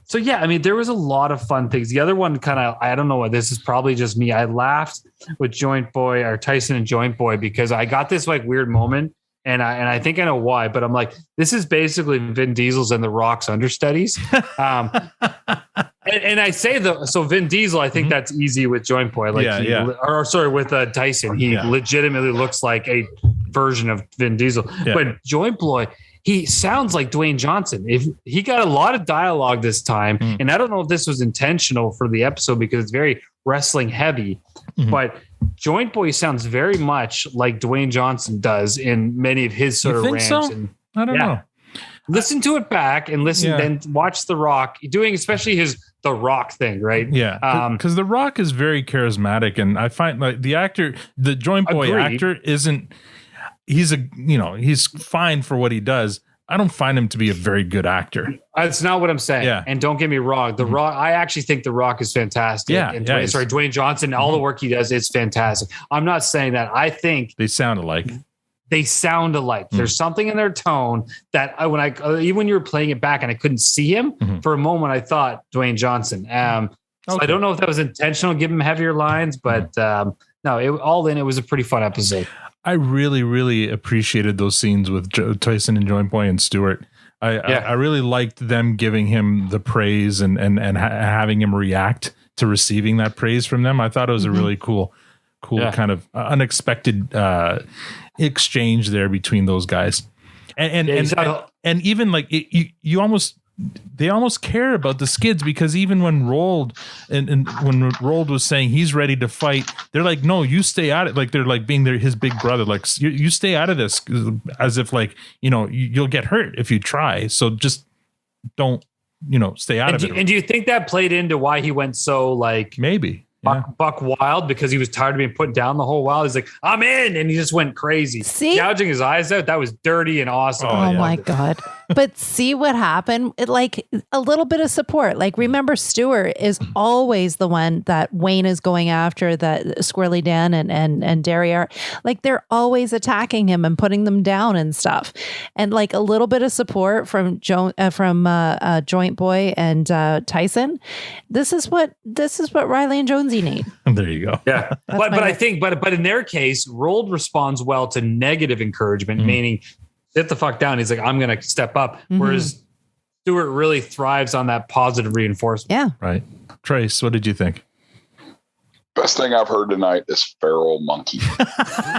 So yeah, I mean, there was a lot of fun things. The other one kind of, I don't know what, this is probably just me. I laughed with Joint Boy or Tyson and Joint Boy because I got this like weird moment, and I think I know why, but I'm like, this is basically Vin Diesel's and The Rock's understudies. And I say so Vin Diesel, I think that's easy with Joint Boy. Like, with Tyson, he legitimately looks like a version of Vin Diesel, but Joint Boy, he sounds like Dwayne Johnson. If he got a lot of dialogue this time, and I don't know if this was intentional for the episode because it's very wrestling heavy, but Joint Boy sounds very much like Dwayne Johnson does in many of his sort of rants. So? And I don't know. Listen to it back and then watch The Rock doing, especially his The Rock thing, right? Yeah, because The Rock is very charismatic, and I find like the Joint Boy actor isn't. He's fine for what he does. I don't find him to be a very good actor. That's not what I'm saying. Yeah. And don't get me wrong. The Rock, I actually think The Rock is fantastic. Dwayne Johnson, all the work he does is fantastic. I'm not saying that. I think they sound alike. There's something in their tone that even when you were playing it back and I couldn't see him for a moment, I thought Dwayne Johnson. So I don't know if that was intentional, give him heavier lines, but no, it was a pretty fun episode. I really, really appreciated those scenes with Tyson and Joint Boy and Stewart. I really liked them giving him the praise and having him react to receiving that praise from them. I thought it was a really cool kind of unexpected exchange there between those guys. And even like you almost, they almost care about the skids, because even when Rold and when Rold was saying he's ready to fight, they're like, no, you stay out of it. Like they're like being his big brother, like you stay out of this, as if like, you'll get hurt if you try. So just don't, stay out of it. And do you think that played into why he went so like maybe buck wild, because he was tired of being put down the whole while? He's like, I'm in, and he just went crazy. See? Gouging his eyes out. That was dirty and awesome. Oh my God. But see what happened? Like a little bit of support. Like remember, Stewart is always the one that Wayne is going after, that Squirrely Dan and Derriere. Like they're always attacking him and putting them down and stuff. And like a little bit of support from Joint Boy and Tyson. This is what Reilly and Jonesy need. There you go. Yeah. But I think in their case, Rold responds well to negative encouragement, meaning sit the fuck down. He's like, I'm going to step up. Whereas Stewart really thrives on that positive reinforcement. Yeah. Right. Trace, what did you think? Best thing I've heard tonight is Feral Monkey.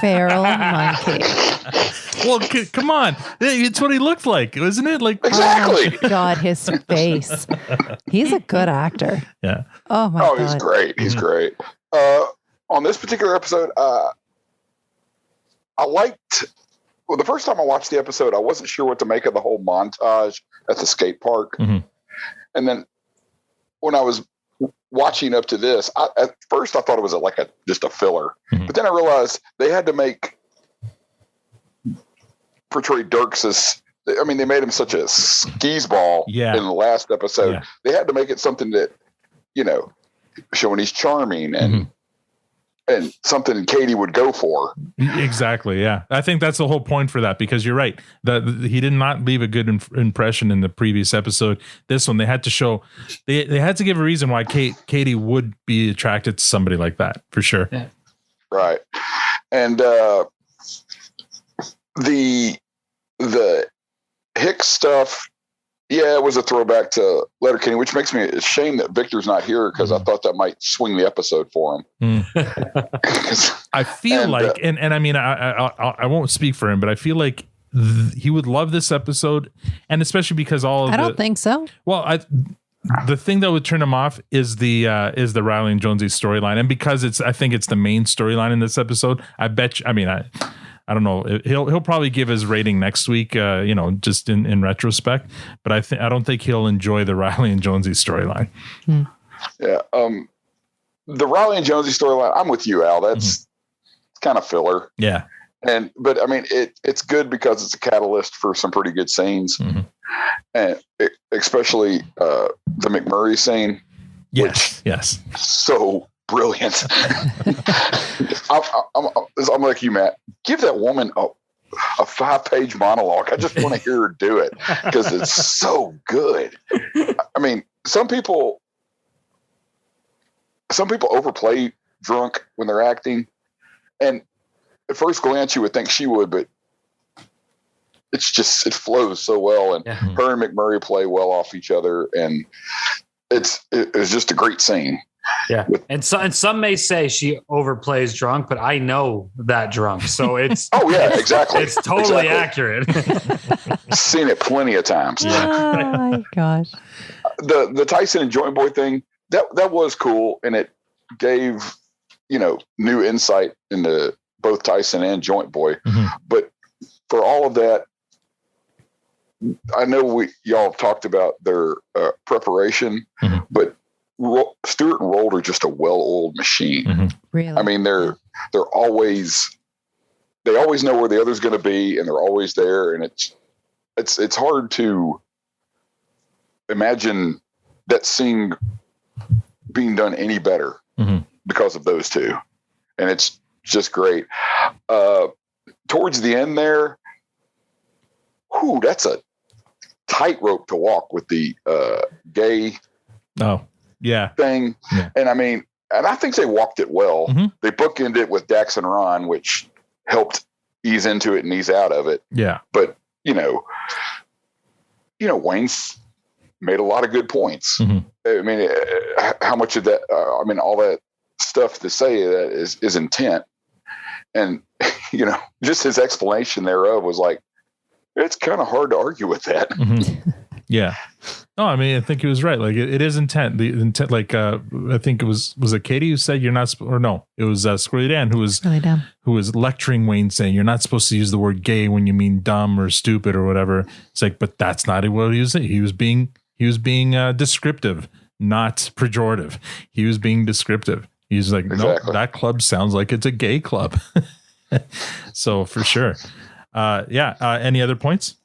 Feral Monkey. Well, come on. It's what he looked like, isn't it? Like exactly. Oh God, his face. He's a good actor. Yeah. Oh my God. He's great. He's great. On this particular episode, I liked. Well, the first time I watched the episode, I wasn't sure what to make of the whole montage at the skate park. And then when I was watching up to this, at first I thought it was just a filler. But then I realized they had to portray Dierks as, they made him such a skis ball in the last episode. Yeah. They had to make it something that, showing he's charming and something Katy would go for. Exactly. Yeah. I think that's the whole point for that, because you're right. He did not leave a good impression in the previous episode. This one, they had to show, they had to give a reason why Katy would be attracted to somebody like that, for sure. Yeah. Right. And the Hicks stuff, it was a throwback to Letterkenny, which makes me ashamed that Victor's not here, because I thought that might swing the episode for him. I feel like, and I mean, I won't speak for him, but I feel like he would love this episode, and especially because I don't think so. Well, the thing that would turn him off is the Reilly and Jonesy storyline, and because I think it's the main storyline in this episode. I bet you, I don't know. He'll probably give his rating next week, just in retrospect. But I don't think he'll enjoy the Reilly and Jonesy storyline. Yeah. The Reilly and Jonesy storyline, I'm with you, Al. That's kind of filler. Yeah. But it's good because it's a catalyst for some pretty good scenes, and especially the McMurray scene. Yes. So brilliant. I'm like you, Matt. Give that woman a 5-page monologue. I just want to hear her do it, because it's so good. Some people overplay drunk when they're acting, and at first glance you would think she would, but it flows so well, and her and McMurray play well off each other, and it's just a great scene. Yeah. And some may say she overplays drunk, but I know that drunk. So it's oh yeah, exactly. It's totally accurate. Seen it plenty of times. Oh my gosh. The Tyson and Joint Boy thing, that was cool, and it gave, new insight into both Tyson and Joint Boy. But for all of that, I know y'all talked about their preparation, but Stewart and Rold are just a well-oiled machine. Really? They always know where the other's going to be, and they're always there. And it's hard to imagine that scene being done any better because of those two. And it's just great. Towards the end there, that's a tightrope to walk with the gay thing. Yeah. And I think they walked it well. They bookended it with Dax and Ron, which helped ease into it and ease out of it. Yeah. But, Wayne's made a lot of good points. How much of that, all that stuff to say that is intent. And, just his explanation thereof was like, it's kind of hard to argue with that. Mm-hmm. Yeah. No, I mean, I think he was right. Like it is intent. The intent, like I think it was it Katy who said you're not, or no, it was Squirrely Dan who was lecturing Wayne, saying you're not supposed to use the word gay when you mean dumb or stupid or whatever. It's like, but that's not what he was saying. He was being descriptive, not pejorative. He was being descriptive. He's like, exactly. No, that club sounds like it's a gay club. So for sure. Any other points?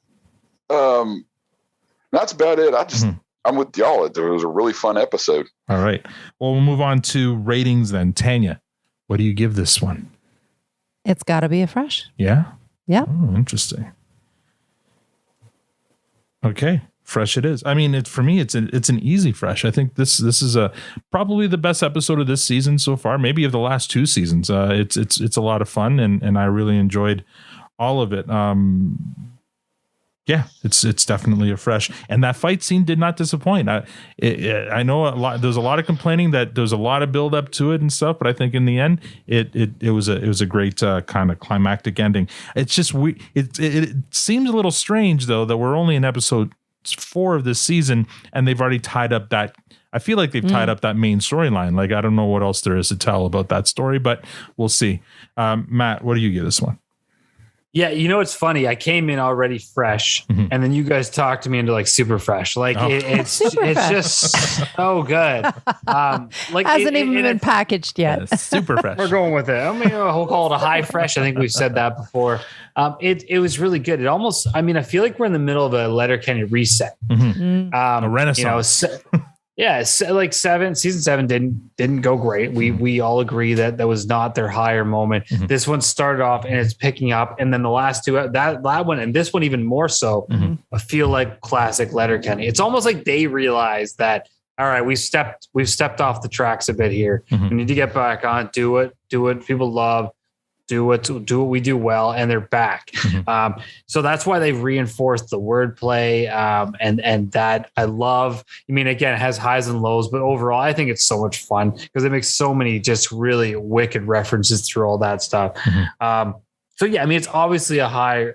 That's about it. I'm with y'all. It was a really fun episode. All right. Well, we'll move on to ratings then. Tanya, what do you give this one? It's got to be a fresh. Yeah? Yeah. Oh, interesting. Okay. Fresh it is. I mean, for me, it's an easy fresh. I think this is probably the best episode of this season so far, maybe of the last 2 seasons. It's a lot of fun, and I really enjoyed all of it. Yeah, it's definitely a fresh, and that fight scene did not disappoint. I know there's a lot of complaining that there's a lot of build up to it and stuff, but I think in the end it was a great kind of climactic ending. It's just it seems a little strange though that we're only in episode 4 of this season and they've already tied up that. I feel like they've tied up that main storyline. Like I don't know what else there is to tell about that story, but we'll see. Matt, what do you give this one? Yeah, it's funny. I came in already fresh, and then you guys talked to me into like super fresh. Like it's just so good. Like hasn't even been packaged yet. Yeah, super fresh. We're going with it. I mean, we'll call it a high fresh. I think we've said that before. It was really good. It almost. I mean, I feel like we're in the middle of a Letterkenny reset. A renaissance. Yeah, like season 7 didn't go great. We all agree that was not their higher moment. This one started off and it's picking up, and then the last 2 that one and this one even more so. I feel like classic Letterkenny. It's almost like they realized that all right, we've stepped off the tracks a bit here. We need to get back on, do what people love. Do what we do well, and they're back. So that's why they've reinforced the wordplay, and that I love. I mean, again, it has highs and lows, but overall, I think it's so much fun because it makes so many just really wicked references through all that stuff. So yeah, I mean, it's obviously a high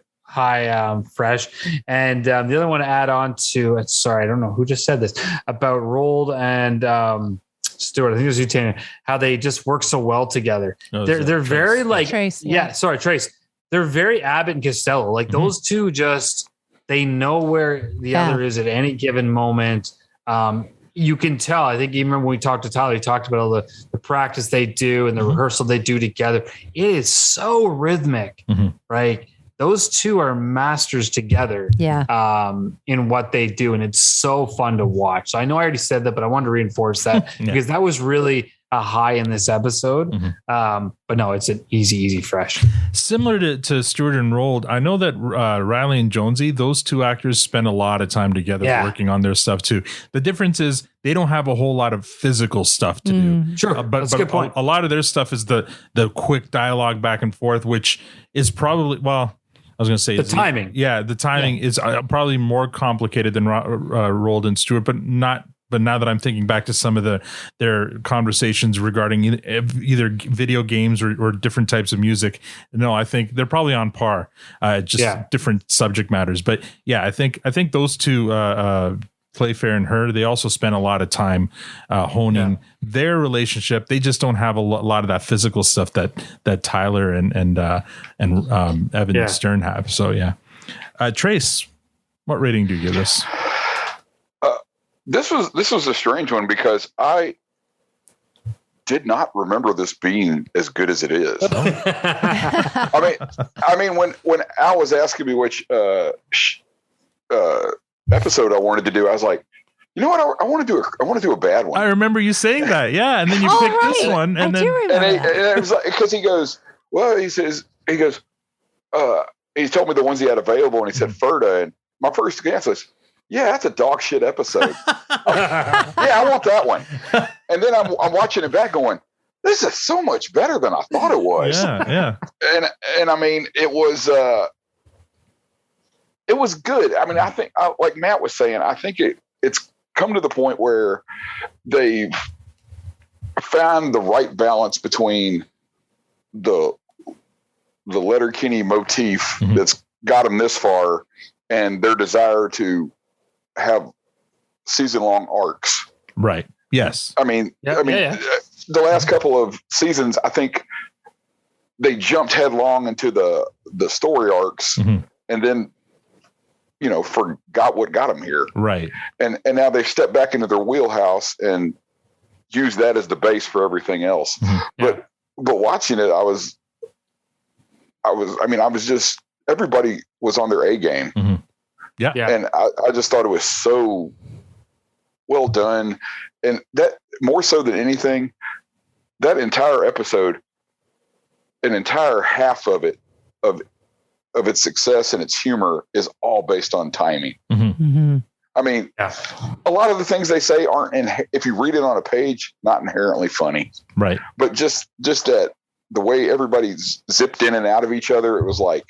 fresh, and the other one to add on to it. Sorry, I don't know who just said this about Rolled and. Stewart, I think it was you, Tanya, how they just work so well together. They're very like, Trace, Trace. They're very Abbott and Costello. Like those two they know where the other is at any given moment. You can tell. I think even when we talked to Tyler, he talked about all the practice they do and the rehearsal they do together. It is so rhythmic, right? Those two are masters together in what they do. And it's so fun to watch. So I know I already said that, but I wanted to reinforce that because that was really a high in this episode. But no, it's an easy fresh. Similar to Stewart and Rolled, I know that Reilly and Jonesy, those 2 actors spend a lot of time together working on their stuff too. The difference is they don't have a whole lot of physical stuff to do. Sure, but a good point. A lot of their stuff is the quick dialogue back and forth, which is probably, I was going to say the timing. The timing is probably more complicated than Rolled and Stewart, but not. But now that I'm thinking back to some of their conversations regarding either video games or different types of music, no, I think they're probably on par. Different subject matters, but yeah, I think those 2. Playfair and her, they also spent a lot of time honing their relationship. They just don't have a lot of that physical stuff that Tyler and Evan Stern have. So Trace, what rating do you give this? This was a strange one because I did not remember this being as good as it is. I mean, when Al was asking me which episode I wanted to do, I was like, you know what? I want to do a bad one. I remember you saying that, and then you picked this one, and it was like because he goes, he told me the ones he had available, and he said Ferda, and my first answer was, yeah, that's a dog shit episode. I want that one. And then I'm watching it back, going, this is so much better than I thought it was. And I mean, it was good. I mean, I think, like Matt was saying, I think it's come to the point where they've found the right balance between the Letterkenny motif that's got them this far and their desire to have season-long arcs. Right. Yes. I mean, the last couple of seasons, I think they jumped headlong into the story arcs and then, forgot what got them here. Right. And now they've stepped back into their wheelhouse and use that as the base for everything else. But watching it, I was just, everybody was on their A game. Yeah. And I just thought it was so well done. And that more so than anything, that entire episode, an entire half of it, of its success and its humor is all based on timing. I mean, a lot of the things they say aren't, if you read it on a page, not inherently funny. Right. But just that the way everybody's zipped in and out of each other, it was like,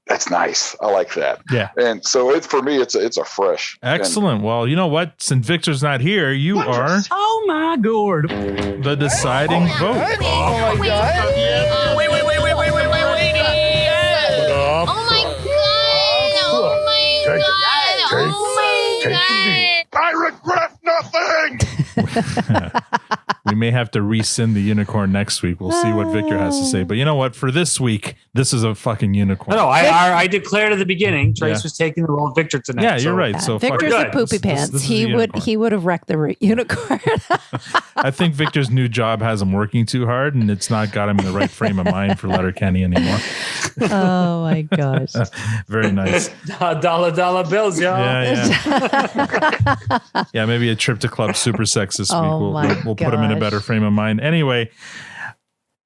that's nice. I like that. Yeah. And so for me, it's a fresh. Excellent. Well, you know what? Since Victor's not here, you are. Oh my God. The deciding vote. Oh my God. Wait. I regret nothing. We may have to rescind the unicorn next week. We'll see what Victor has to say. But you know what? For this week, this is a fucking unicorn. No, I declared at the beginning, Trace was taking the role of Victor tonight. Yeah, you're right. So Victor's a poopy pants. This he would have wrecked the unicorn. I think Victor's new job has him working too hard, and it's not got him in the right frame of mind for Letterkenny anymore. Oh my gosh! Very nice. Dollar bills, y'all. Yeah, maybe a trip to Club Super Sex this week. We'll put him in a better frame of mind. Anyway,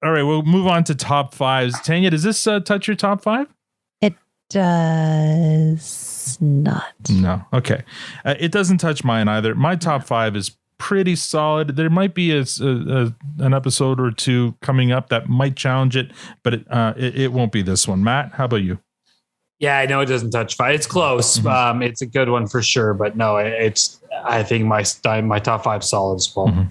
all right, we'll move on to top fives. Tanya, does this touch your top five? It does not. No. Okay. It doesn't touch mine either. My top five is pretty solid. There might be an episode or two coming up that might challenge it, but it won't be this one. Matt, how about you? Yeah, I know it doesn't touch five. It's close. It's a good one for sure, but no, I think my top five solid as well.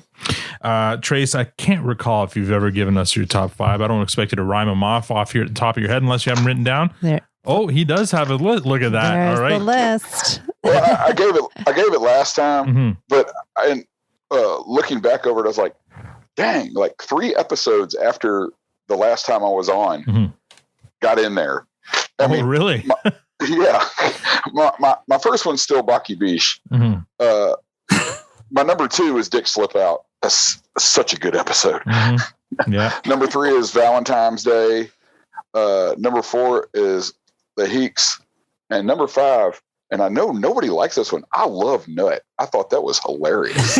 Trace, I can't recall if you've ever given us your top five. I don't expect you to rhyme them off your top of your head unless you have them written down. There. Oh, he does have a list. Look at that. There's all right. the list. Well, I gave it last time, but looking back over it, I was like, dang, like 3 episodes after the last time I was on, got in there. I mean, really? My first one's still Baki Bish. My number 2 is Dick Slip Out. That's such a good episode. Yeah. Number 3 is Valentine's Day. Number 4 is The Heeks. And number 5, and I know nobody likes this one, I love Nut. I thought that was hilarious.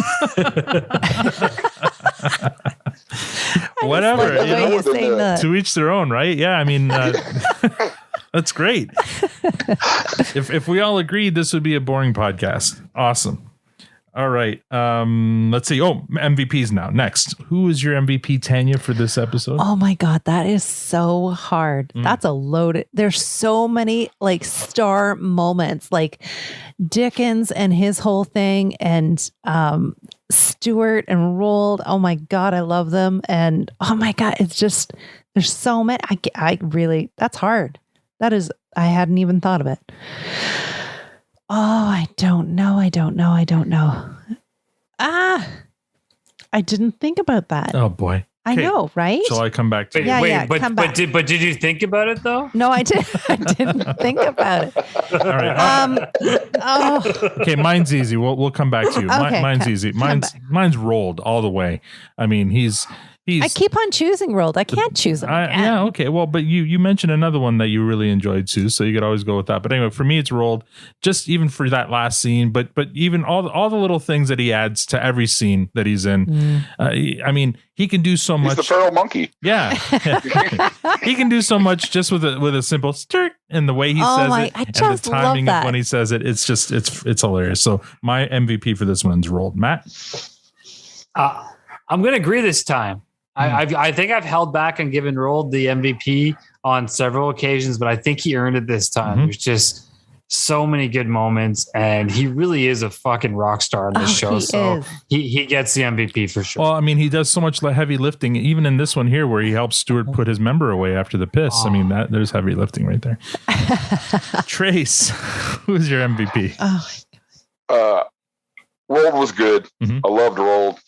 Whatever. To each their own, right? Yeah, I mean, that's great. If we all agreed, this would be a boring podcast. Awesome. All right. Let's see. Oh, MVPs now. Next. Who is your MVP, Tanya, for this episode? Oh my God, that is so hard. That's a loaded. There's so many like star moments, like Dickens and his whole thing, and Stewart and Roald. Oh my God, I love them. And oh my God, it's just there's so many. I really, that's hard. That is, I hadn't even thought of it. Oh, I don't know. I didn't think about that. Oh boy. I know, right? Shall I come back to you? Yeah, but come back. But did you think about it though? No, I didn't think about it. All right. Okay, mine's easy. We'll come back to you. Okay, mine's easy. Mine's Rolled all the way. I mean, he's I keep on choosing Rolled. I can't choose them. Yeah, okay. Well, but you mentioned another one that you really enjoyed too, so you could always go with that. But anyway, for me, it's Rolled. Just even for that last scene, but even all the little things that he adds to every scene that he's in. I mean, he can do so much. He's the feral monkey. Yeah, he can do so much just with a simple start and the way he says it, and the timing of when he says it. It's just it's hilarious. So my MVP for this one's Rolled. Matt, I'm going to agree this time. I think I've held back and given Rolled the MVP on several occasions, but I think he earned it this time. There's just so many good moments, and he really is a fucking rock star on this show. So he gets the MVP for sure. Well, I mean, he does so much heavy lifting, even in this one here, where he helps Stewart put his member away after the piss. I mean, there's heavy lifting right there. Trace, who's your MVP? Rold was good. I loved Rold.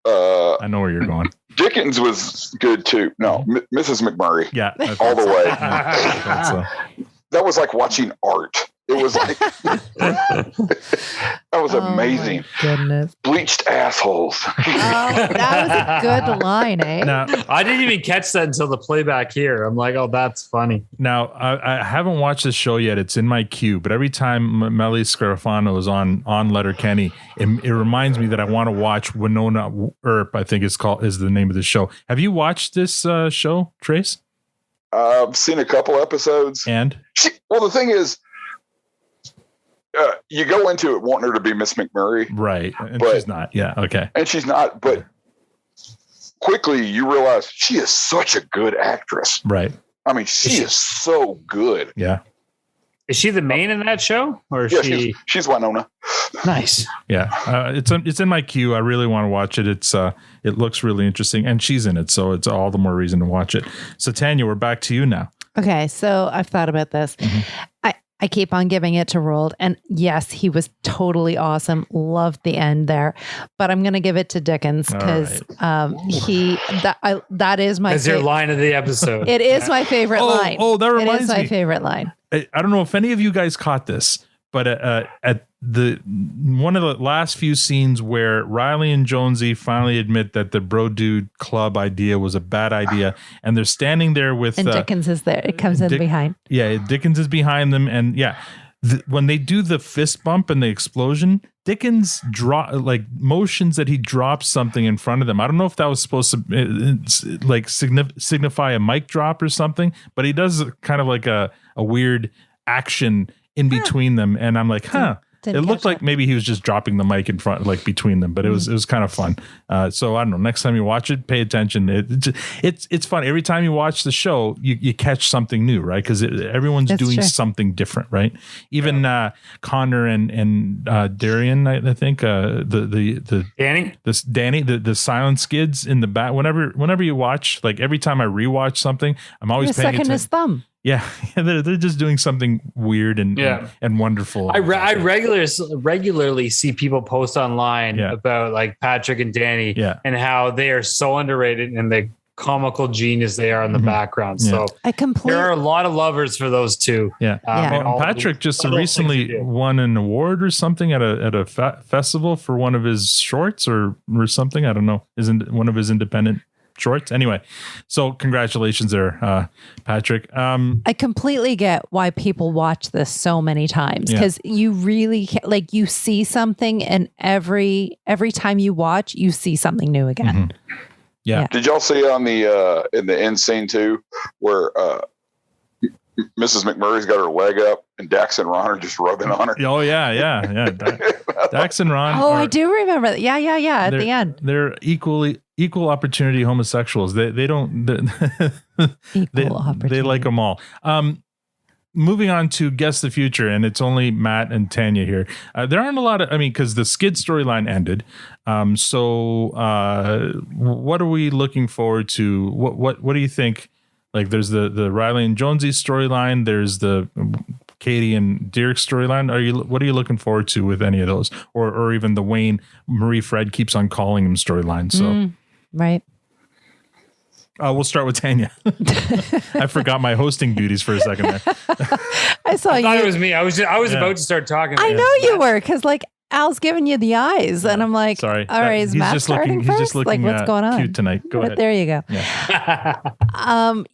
I know where you're going. Dickens was good too. No, Mrs. McMurray. Yeah, all the way. That was like watching art. It was like that was amazing. Goodness. Bleached assholes. That was a good line, eh? Now, I didn't even catch that until the playback here. I'm like, oh, that's funny. Now, I haven't watched this show yet. It's in my queue, but every time Melly Scarafano is on Letterkenny, it reminds me that I want to watch Winona Earp, I think is the name of the show. Have you watched this show, Trace? I've seen a couple episodes. And? Well, the thing is, you go into it wanting her to be Miss McMurray. Right. And she's not. Yeah. Okay. And she's not, but quickly you realize she is such a good actress. Right. I mean, she is so good. Yeah. Is she the main in that show? Or is she? She's Winona. Nice. Yeah. It's in my queue. I really want to watch it. It looks really interesting, and she's in it. So it's all the more reason to watch it. So Tanya, we're back to you now. Okay. So I've thought about this. I keep on giving it to Rold, and yes, he was totally awesome. Loved the end there, but I'm going to give it to Dickens because that is my. That's your line of the episode. It is my favorite line. Oh, that reminds me. It is my favorite line. I don't know if any of you guys caught this, but at one of the last few scenes where Reilly and Jonesy finally admit that the Bro Dude Club idea was a bad idea, and they're standing there with Dickens is there. It comes in behind. Yeah, Dickens is behind them, and when they do the fist bump and the explosion, Dickens motions that he drops something in front of them. I don't know if that was supposed to signify a mic drop or something, but he does kind of like a weird action in between them, and I'm like, it looked like maybe he was just dropping the mic in front, like between them, but it was kind of fun. So I don't know. Next time you watch it, pay attention. It's fun. Every time you watch the show, you catch something new, right? Because everyone's doing something different, right? Even Connor and Darian, I think Danny, the silent skids in the back. Whenever you watch, like every time I rewatch something, I'm always paying attention. His thumb. Yeah, they're just doing something weird and wonderful. I regularly see people post online about like Patrick and Danny and how they are so underrated and the comical genius they are in the background. So there are a lot of lovers for those two. Yeah, Patrick just recently won an award or something at a festival for one of his shorts or something. I don't know. Isn't one of his independent shorts anyway? So congratulations there, Patrick. I completely get why people watch this so many times, because you really you see something, and every time you watch, you see something new again. Yeah. Did y'all see on the in the end scene too, where Mrs. McMurray's got her leg up and Dax and Ron are just rubbing on her? Oh yeah. Dax and Ron. Oh, I do remember that. Yeah. At the end, they're equal opportunity homosexuals. They don't. They like them all. Moving on to Guess the Future, and it's only Matt and Tanya here. There aren't a lot of, because the Skid storyline ended. So what are we looking forward to? What do you think? Like, there's the Reilly and Jonesy storyline. There's the Katy and Dierks storyline. What are you looking forward to with any of those, or even the Wayne Marie Fred keeps on calling him storyline? So right. We'll start with Tanya. I forgot my hosting duties for a second there. I thought it was me. I was about to start talking. I know you were, because Al's giving you the eyes, and I'm like, sorry. All right, is Matt starting first? He's just looking what's going on? Cute tonight. Go ahead. There you go. Yeah. I'm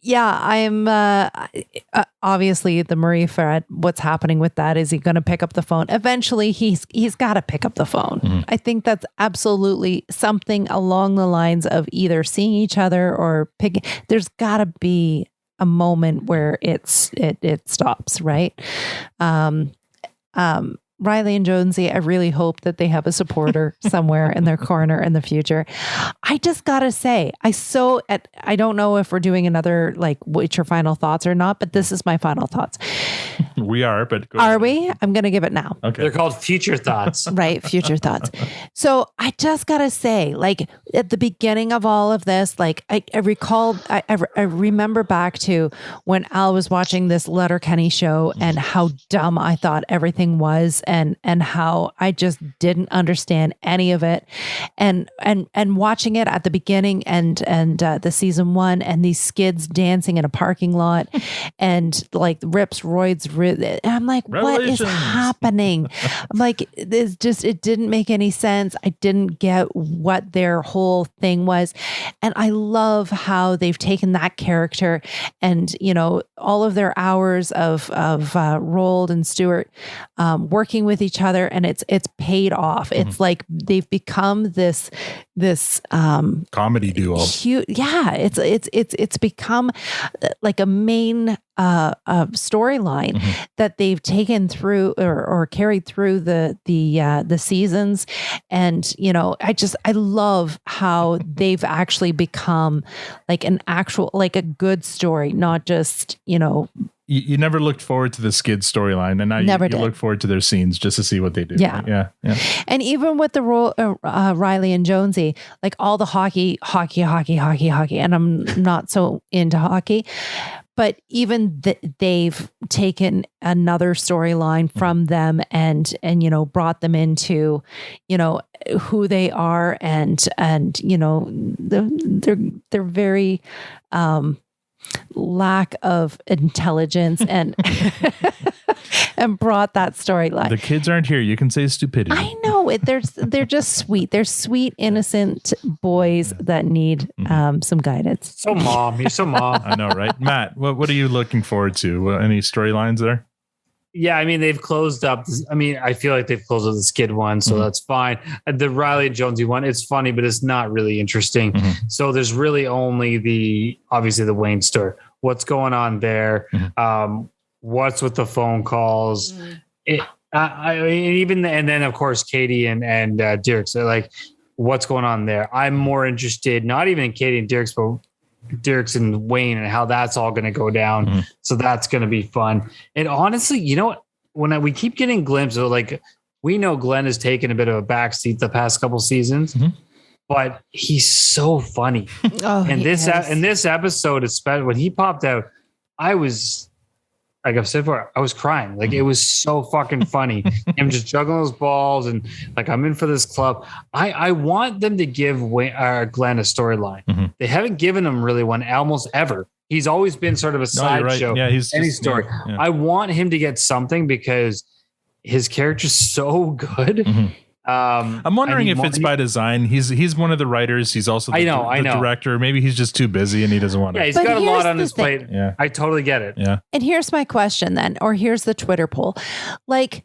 obviously the Marie Fred. What's happening with that? Is he going to pick up the phone? Eventually, he's got to pick up the phone. I think that's absolutely something along the lines of either seeing each other or picking. There's got to be a moment where it stops, right? Reilly and Jonesy, I really hope that they have a supporter somewhere in their corner in the future. I just gotta say, I don't know if we're doing another what's your final thoughts or not, but this is my final thoughts. We are, but are we? I'm going to give it now. Okay. They're called future thoughts. Right. Future thoughts. So I just got to say, like at the beginning of all of this, like I recall, I remember back to when Al was watching this Letterkenny show and how dumb I thought everything was and how I just didn't understand any of it. And watching it at the beginning and the season 1 and these skids dancing in a parking lot and like rips, roids, I'm like, what is happening? I'm like, this just, it didn't make any sense. I didn't get what their whole thing was. And I love how they've taken that character and, you know, all of their hours of Roald and Stewart working with each other, and it's paid off. It's like they've become this comedy duo. Yeah, it's become like a main storyline that they've taken through or carried through the seasons. And you know, I love how they've actually become like an actual, like a good story, not just, you know, you never looked forward to the skid storyline, and now you look forward to their scenes just to see what they do. Yeah. Right? Yeah. And even with the Reilly and Jonesy, like all the hockey, and I'm not so into hockey, but even they've taken another storyline from them and you know, brought them into, you know, who they are and you know, they're very lack of intelligence and and brought that storyline. The kids aren't here. You can say stupidity. I know it. They're just sweet. They're sweet, innocent boys that need some guidance. So mom, you're so mom. I know, right? Matt, what are you looking forward to? Any storylines there? Yeah, I mean, they've closed up. I mean, I feel like they've closed up the skid one, so that's fine. The Reilly and Jonesy one, it's funny, but it's not really interesting. So there's really only obviously the Wayne story. What's going on there? What's with the phone calls? And then of course Katy and Dierks. So like, what's going on there? I'm more interested, not even in Katy and Dierks, but Dierks and Wayne and how that's all going to go down. So that's going to be fun. And honestly, you know what? When we keep getting glimpses of, like, we know Glenn has taken a bit of a backseat the past couple seasons, but he's so funny. And this episode, especially when he popped out, I was, like I've said before, I was crying. Like, it was so fucking funny. Him just juggling those balls and like, I'm in for this club. I want them to give Glenn a storyline. They haven't given him really one almost ever. He's always been sort of a sideshow. Yeah, he's any story. Yeah. I want him to get something because his character's so good. I'm wondering if it's by design. He's one of the writers. He's also the director. Maybe he's just too busy and he doesn't want to. Yeah, he's got a lot on his plate. Yeah, I totally get it. Yeah. And here's my question then, or here's the Twitter poll. Like,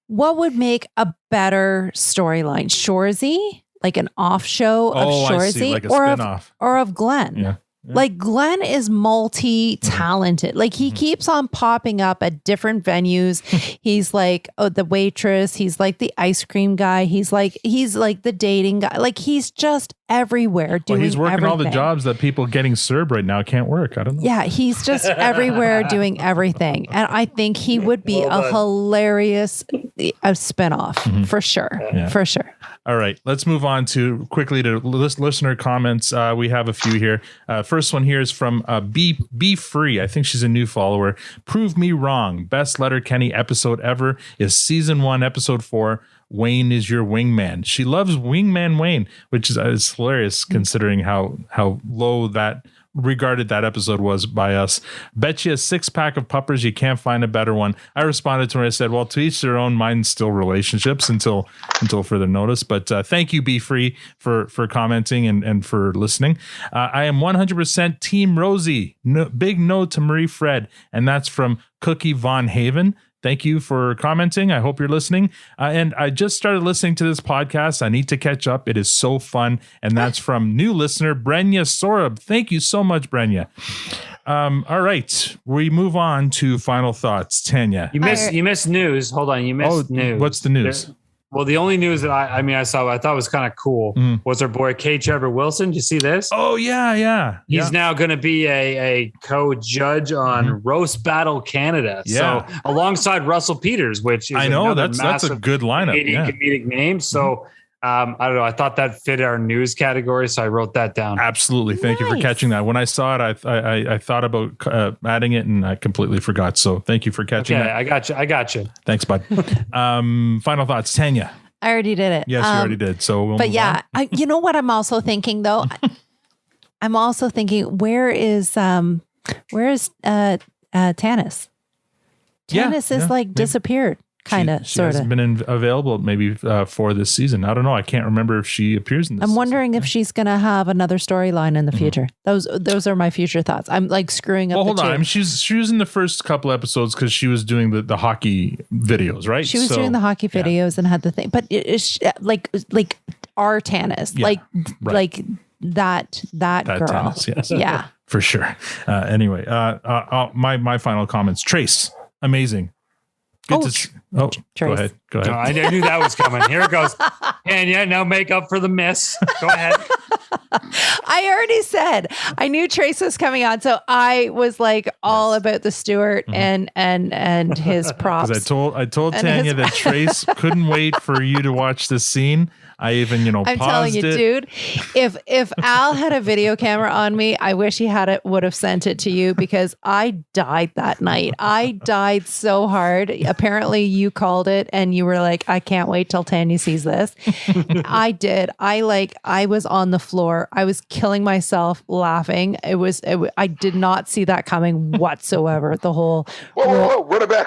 what would make a better storyline? Shoresy? Like an off show of Shoresy? Like a spin-off. Or of Glenn? Yeah. Like Glenn is multi-talented. Like he keeps on popping up at different venues. He's like the waitress. He's like the ice cream guy. He's like the dating guy. Like he's just everywhere doing he's working everything. All the jobs that people getting served right now can't work. I don't know. Yeah, he's just everywhere doing everything. And I think he would be a hilarious spinoff for sure. Yeah. For sure. All right, let's move on quickly to listener comments. We have a few here. First one here is from Be Free. I think she's a new follower. Prove me wrong. Best Letterkenny episode ever is season 1, episode 4. Wayne is your wingman. She loves Wingman Wayne, which is hilarious considering how low that regarded that episode was by us. Bet you a 6-pack of puppers you can't find a better one. I responded to her. I said, well, to each their own, mine's still relationships until further notice. But thank you, Be Free, for commenting and for listening. I am 100% Team Rosie. Big no to Marie Fred. And that's from Cookie Von Haven. Thank you for commenting. I hope you're listening. And I just started listening to this podcast. I need to catch up. It is so fun. And that's from new listener, Brenya Sorab. Thank you so much, Brenya. All right. We move on to final thoughts. Tanya. You missed news. Hold on. You missed news. What's the news? Well, the only news that I saw, I thought was kind of cool was our boy K. Trevor Wilson. Did you see this? Oh yeah. He's now going to be a co-judge on Roast Battle Canada. Yeah. So alongside Russell Peters, which is I know that's a good lineup. Comedic name. So I don't know. I thought that fit our news category, so I wrote that down. Absolutely. Thank you for catching that. When I saw it, I thought about adding it, and I completely forgot. So thank you for catching that. I got you. Thanks, bud. Final thoughts, Tanya. I already did it. Yes, you already did. So, we'll but yeah, you know what I'm also thinking though. I'm also thinking, where is Tanis? Tanis is like disappeared. Kind of, she hasn't been available maybe for this season. I don't know. I can't remember if she appears in this. I'm wondering if she's going to have another storyline in the future. Those are my future thoughts. I'm like screwing up. Well, hold on. I mean, she was in the first couple episodes because she was doing the hockey videos, right? She was doing the hockey videos and had the thing, but it's like our Tanis, like that girl. Tanis, yes. Yeah, for sure. Anyway, my final comments. Trace, amazing. Trace. Go ahead. No, I knew that was coming. Here it goes. And yeah, now make up for the miss. Go ahead. I already said I knew Trace was coming on, so I was like all about the Stewart and his props. Because I told Tanya that Trace couldn't wait for you to watch this scene. I even, I'm paused telling you, dude, if Al had a video camera on me, I wish he would have sent it to you, because I died that night. I died so hard. Apparently you called it and you were like, I can't wait till Tanya sees this. I did. I was on the floor. I was killing myself laughing. I did not see that coming whatsoever. The whole whoa, run it back.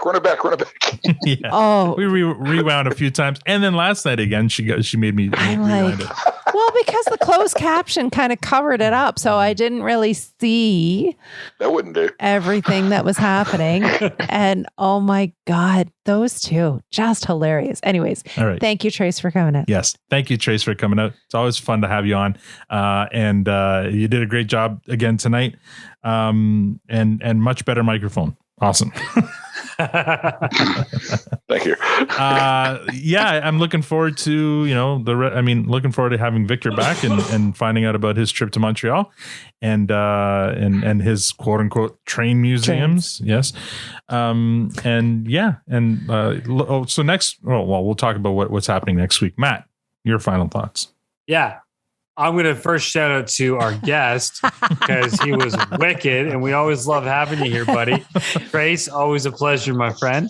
Yeah. Oh, we rewound a few times, and then last night again she made me rewind it. Well, because the closed caption kind of covered it up, so I didn't really see that wouldn't do everything that was happening. And oh my God, those two, just hilarious. Anyways, all right. Thank you, Trace, for coming out. Yes, thank you, Trace, for coming out. It's always fun to have you on, and you did a great job again tonight, and much better microphone. Awesome. Thank you. Yeah, I'm looking forward to looking forward to having Victor back and finding out about his trip to Montreal and his quote unquote train museums. Yes. So next, we'll talk about what's happening next week. Matt, your final thoughts. Yeah. I'm going to first shout out to our guest because he was wicked, and we always love having you here, buddy. Trace, always a pleasure, my friend.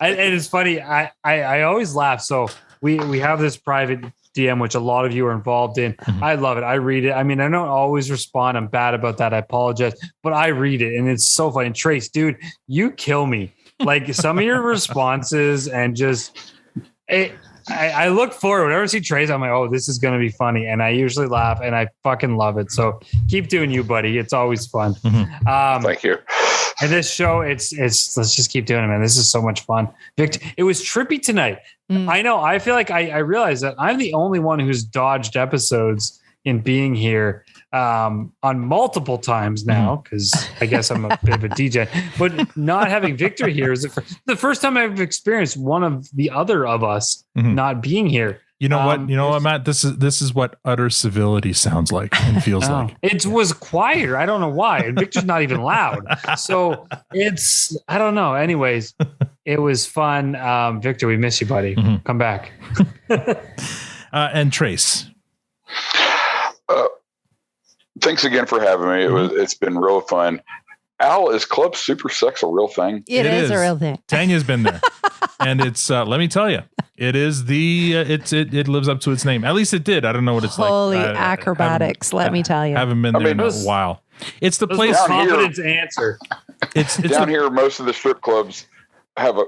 And it's funny. I always laugh. So we have this private DM, which a lot of you are involved in. Mm-hmm. I love it. I read it. I mean, I don't always respond. I'm bad about that. I apologize, but I read it, and it's so funny. And Trace, dude, you kill me. Like some of your responses and just I look forward. Whenever I see Trace, I'm like, oh, this is going to be funny. And I usually laugh, and I fucking love it. So keep doing you, buddy. It's always fun. Mm-hmm. Thank you. And this show, it's let's just keep doing it, man. This is so much fun. Victor, it was trippy tonight. I know. I feel like I realize that I'm the only one who's dodged episodes in being here on multiple times now, because I guess I'm a bit of a DJ, but not having Victor here is the first time I've experienced one of the other of us not being here. You know what, Matt? This is what utter civility sounds like and feels like. It was quieter. I don't know why. And Victor's not even loud. So I don't know. Anyways, it was fun. Victor, we miss you, buddy. Mm-hmm. Come back. And Trace. Thanks again for having me. It's been real fun. Al, is Club Super Sex a real thing? It is a real thing. Tanya's been there, and it's let me tell you, it is it lives up to its name. At least it did. I don't know what it's Holy like. acrobatics, let me tell you. Haven't been there in a while. It's the place. Confidence answer. It's down here. Most of the strip clubs have a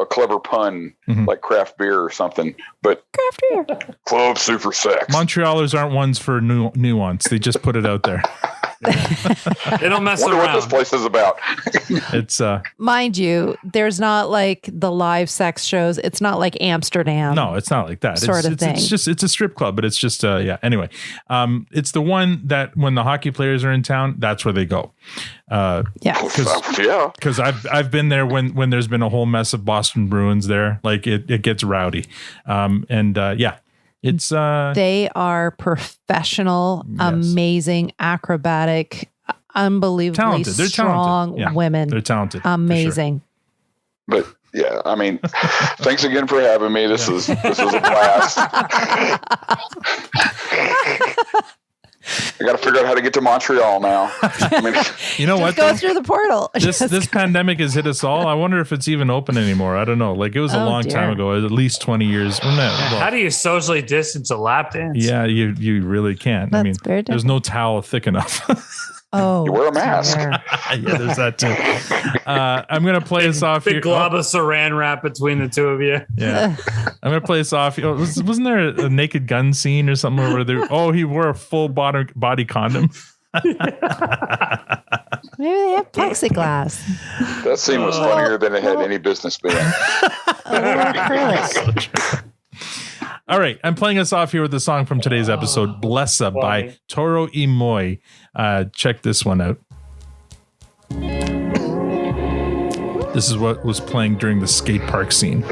clever pun like craft beer or something, but craft beer. Club Super Sex. Montrealers aren't ones for nuance. They just put it out there. They don't mess Wonder around. what this place is about. It's Mind you, there's not like the live sex shows. It's not like Amsterdam. no, it's not like that. Sort of thing. It's a strip club, but it's just yeah. Anyway, it's the one that when the hockey players are in town, that's where they go. Because I've been there when there's been a whole mess of Boston Bruins there. Like it gets rowdy, it's They are professional, amazing, acrobatic, unbelievably talented. They're strong talented. Yeah, women. they're talented. Amazing. But yeah, I mean, thanks again for having me. This is a blast. I got to figure out how to get to Montreal now. I mean, you know what? Go through the portal. This pandemic has hit us all. I wonder if it's even open anymore. I don't know. Like it was a long time ago, at least 20 years. How do you socially distance a lap dance? Yeah, you really can't. I mean, very there's no towel thick enough. Oh, you wear a mask. Yeah, there's that too. I'm gonna play us off. Big glob of saran wrap between the two of you. Yeah, I'm gonna play us off. Wasn't there a Naked Gun scene or something where he wore a full body condom? Maybe they have plexiglass. That scene was funnier than it had any business being. All right, I'm playing us off here with the song from today's episode, Blessa by Toro y Moi. Check this one out. This is what was playing during the skate park scene.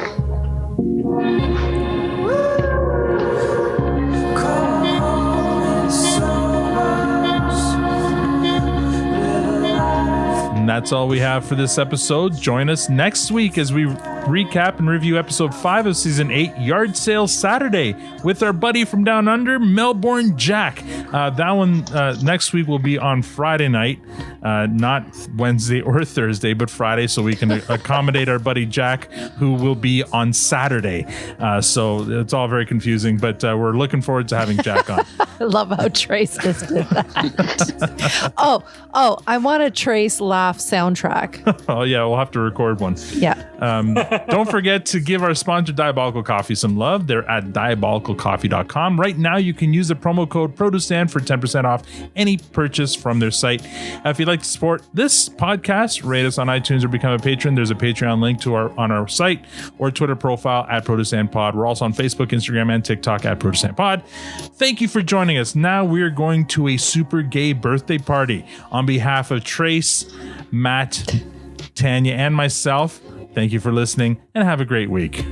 And that's all we have for this episode. Join us next week as we recap and review episode 5 of season 8, Yard Sale Saturday, with our buddy from down under, Melbourne Jack. That one next week will be on Friday night, not Wednesday or Thursday, but Friday, so we can accommodate our buddy Jack, who will be on Saturday. So it's all very confusing, but we're looking forward to having Jack on. I love how Trace just did that. oh, I want a Trace laugh soundtrack. Oh yeah, we'll have to record one. Yeah. Don't forget to give our sponsor Diabolical Coffee some love. They're at diabolicalcoffee.com. Right now you can use the promo code PRODUCEN for 10% off any purchase from their site. If you'd like to support this podcast, rate us on iTunes or become a patron. There's a Patreon link on our site or Twitter profile at ProduceNPod. We're also on Facebook, Instagram, and TikTok at ProduceNPod. Thank you for joining us. Now we're going to a super gay birthday party. On behalf of Trace, Matt, Tanya, and myself, thank you for listening and have a great week.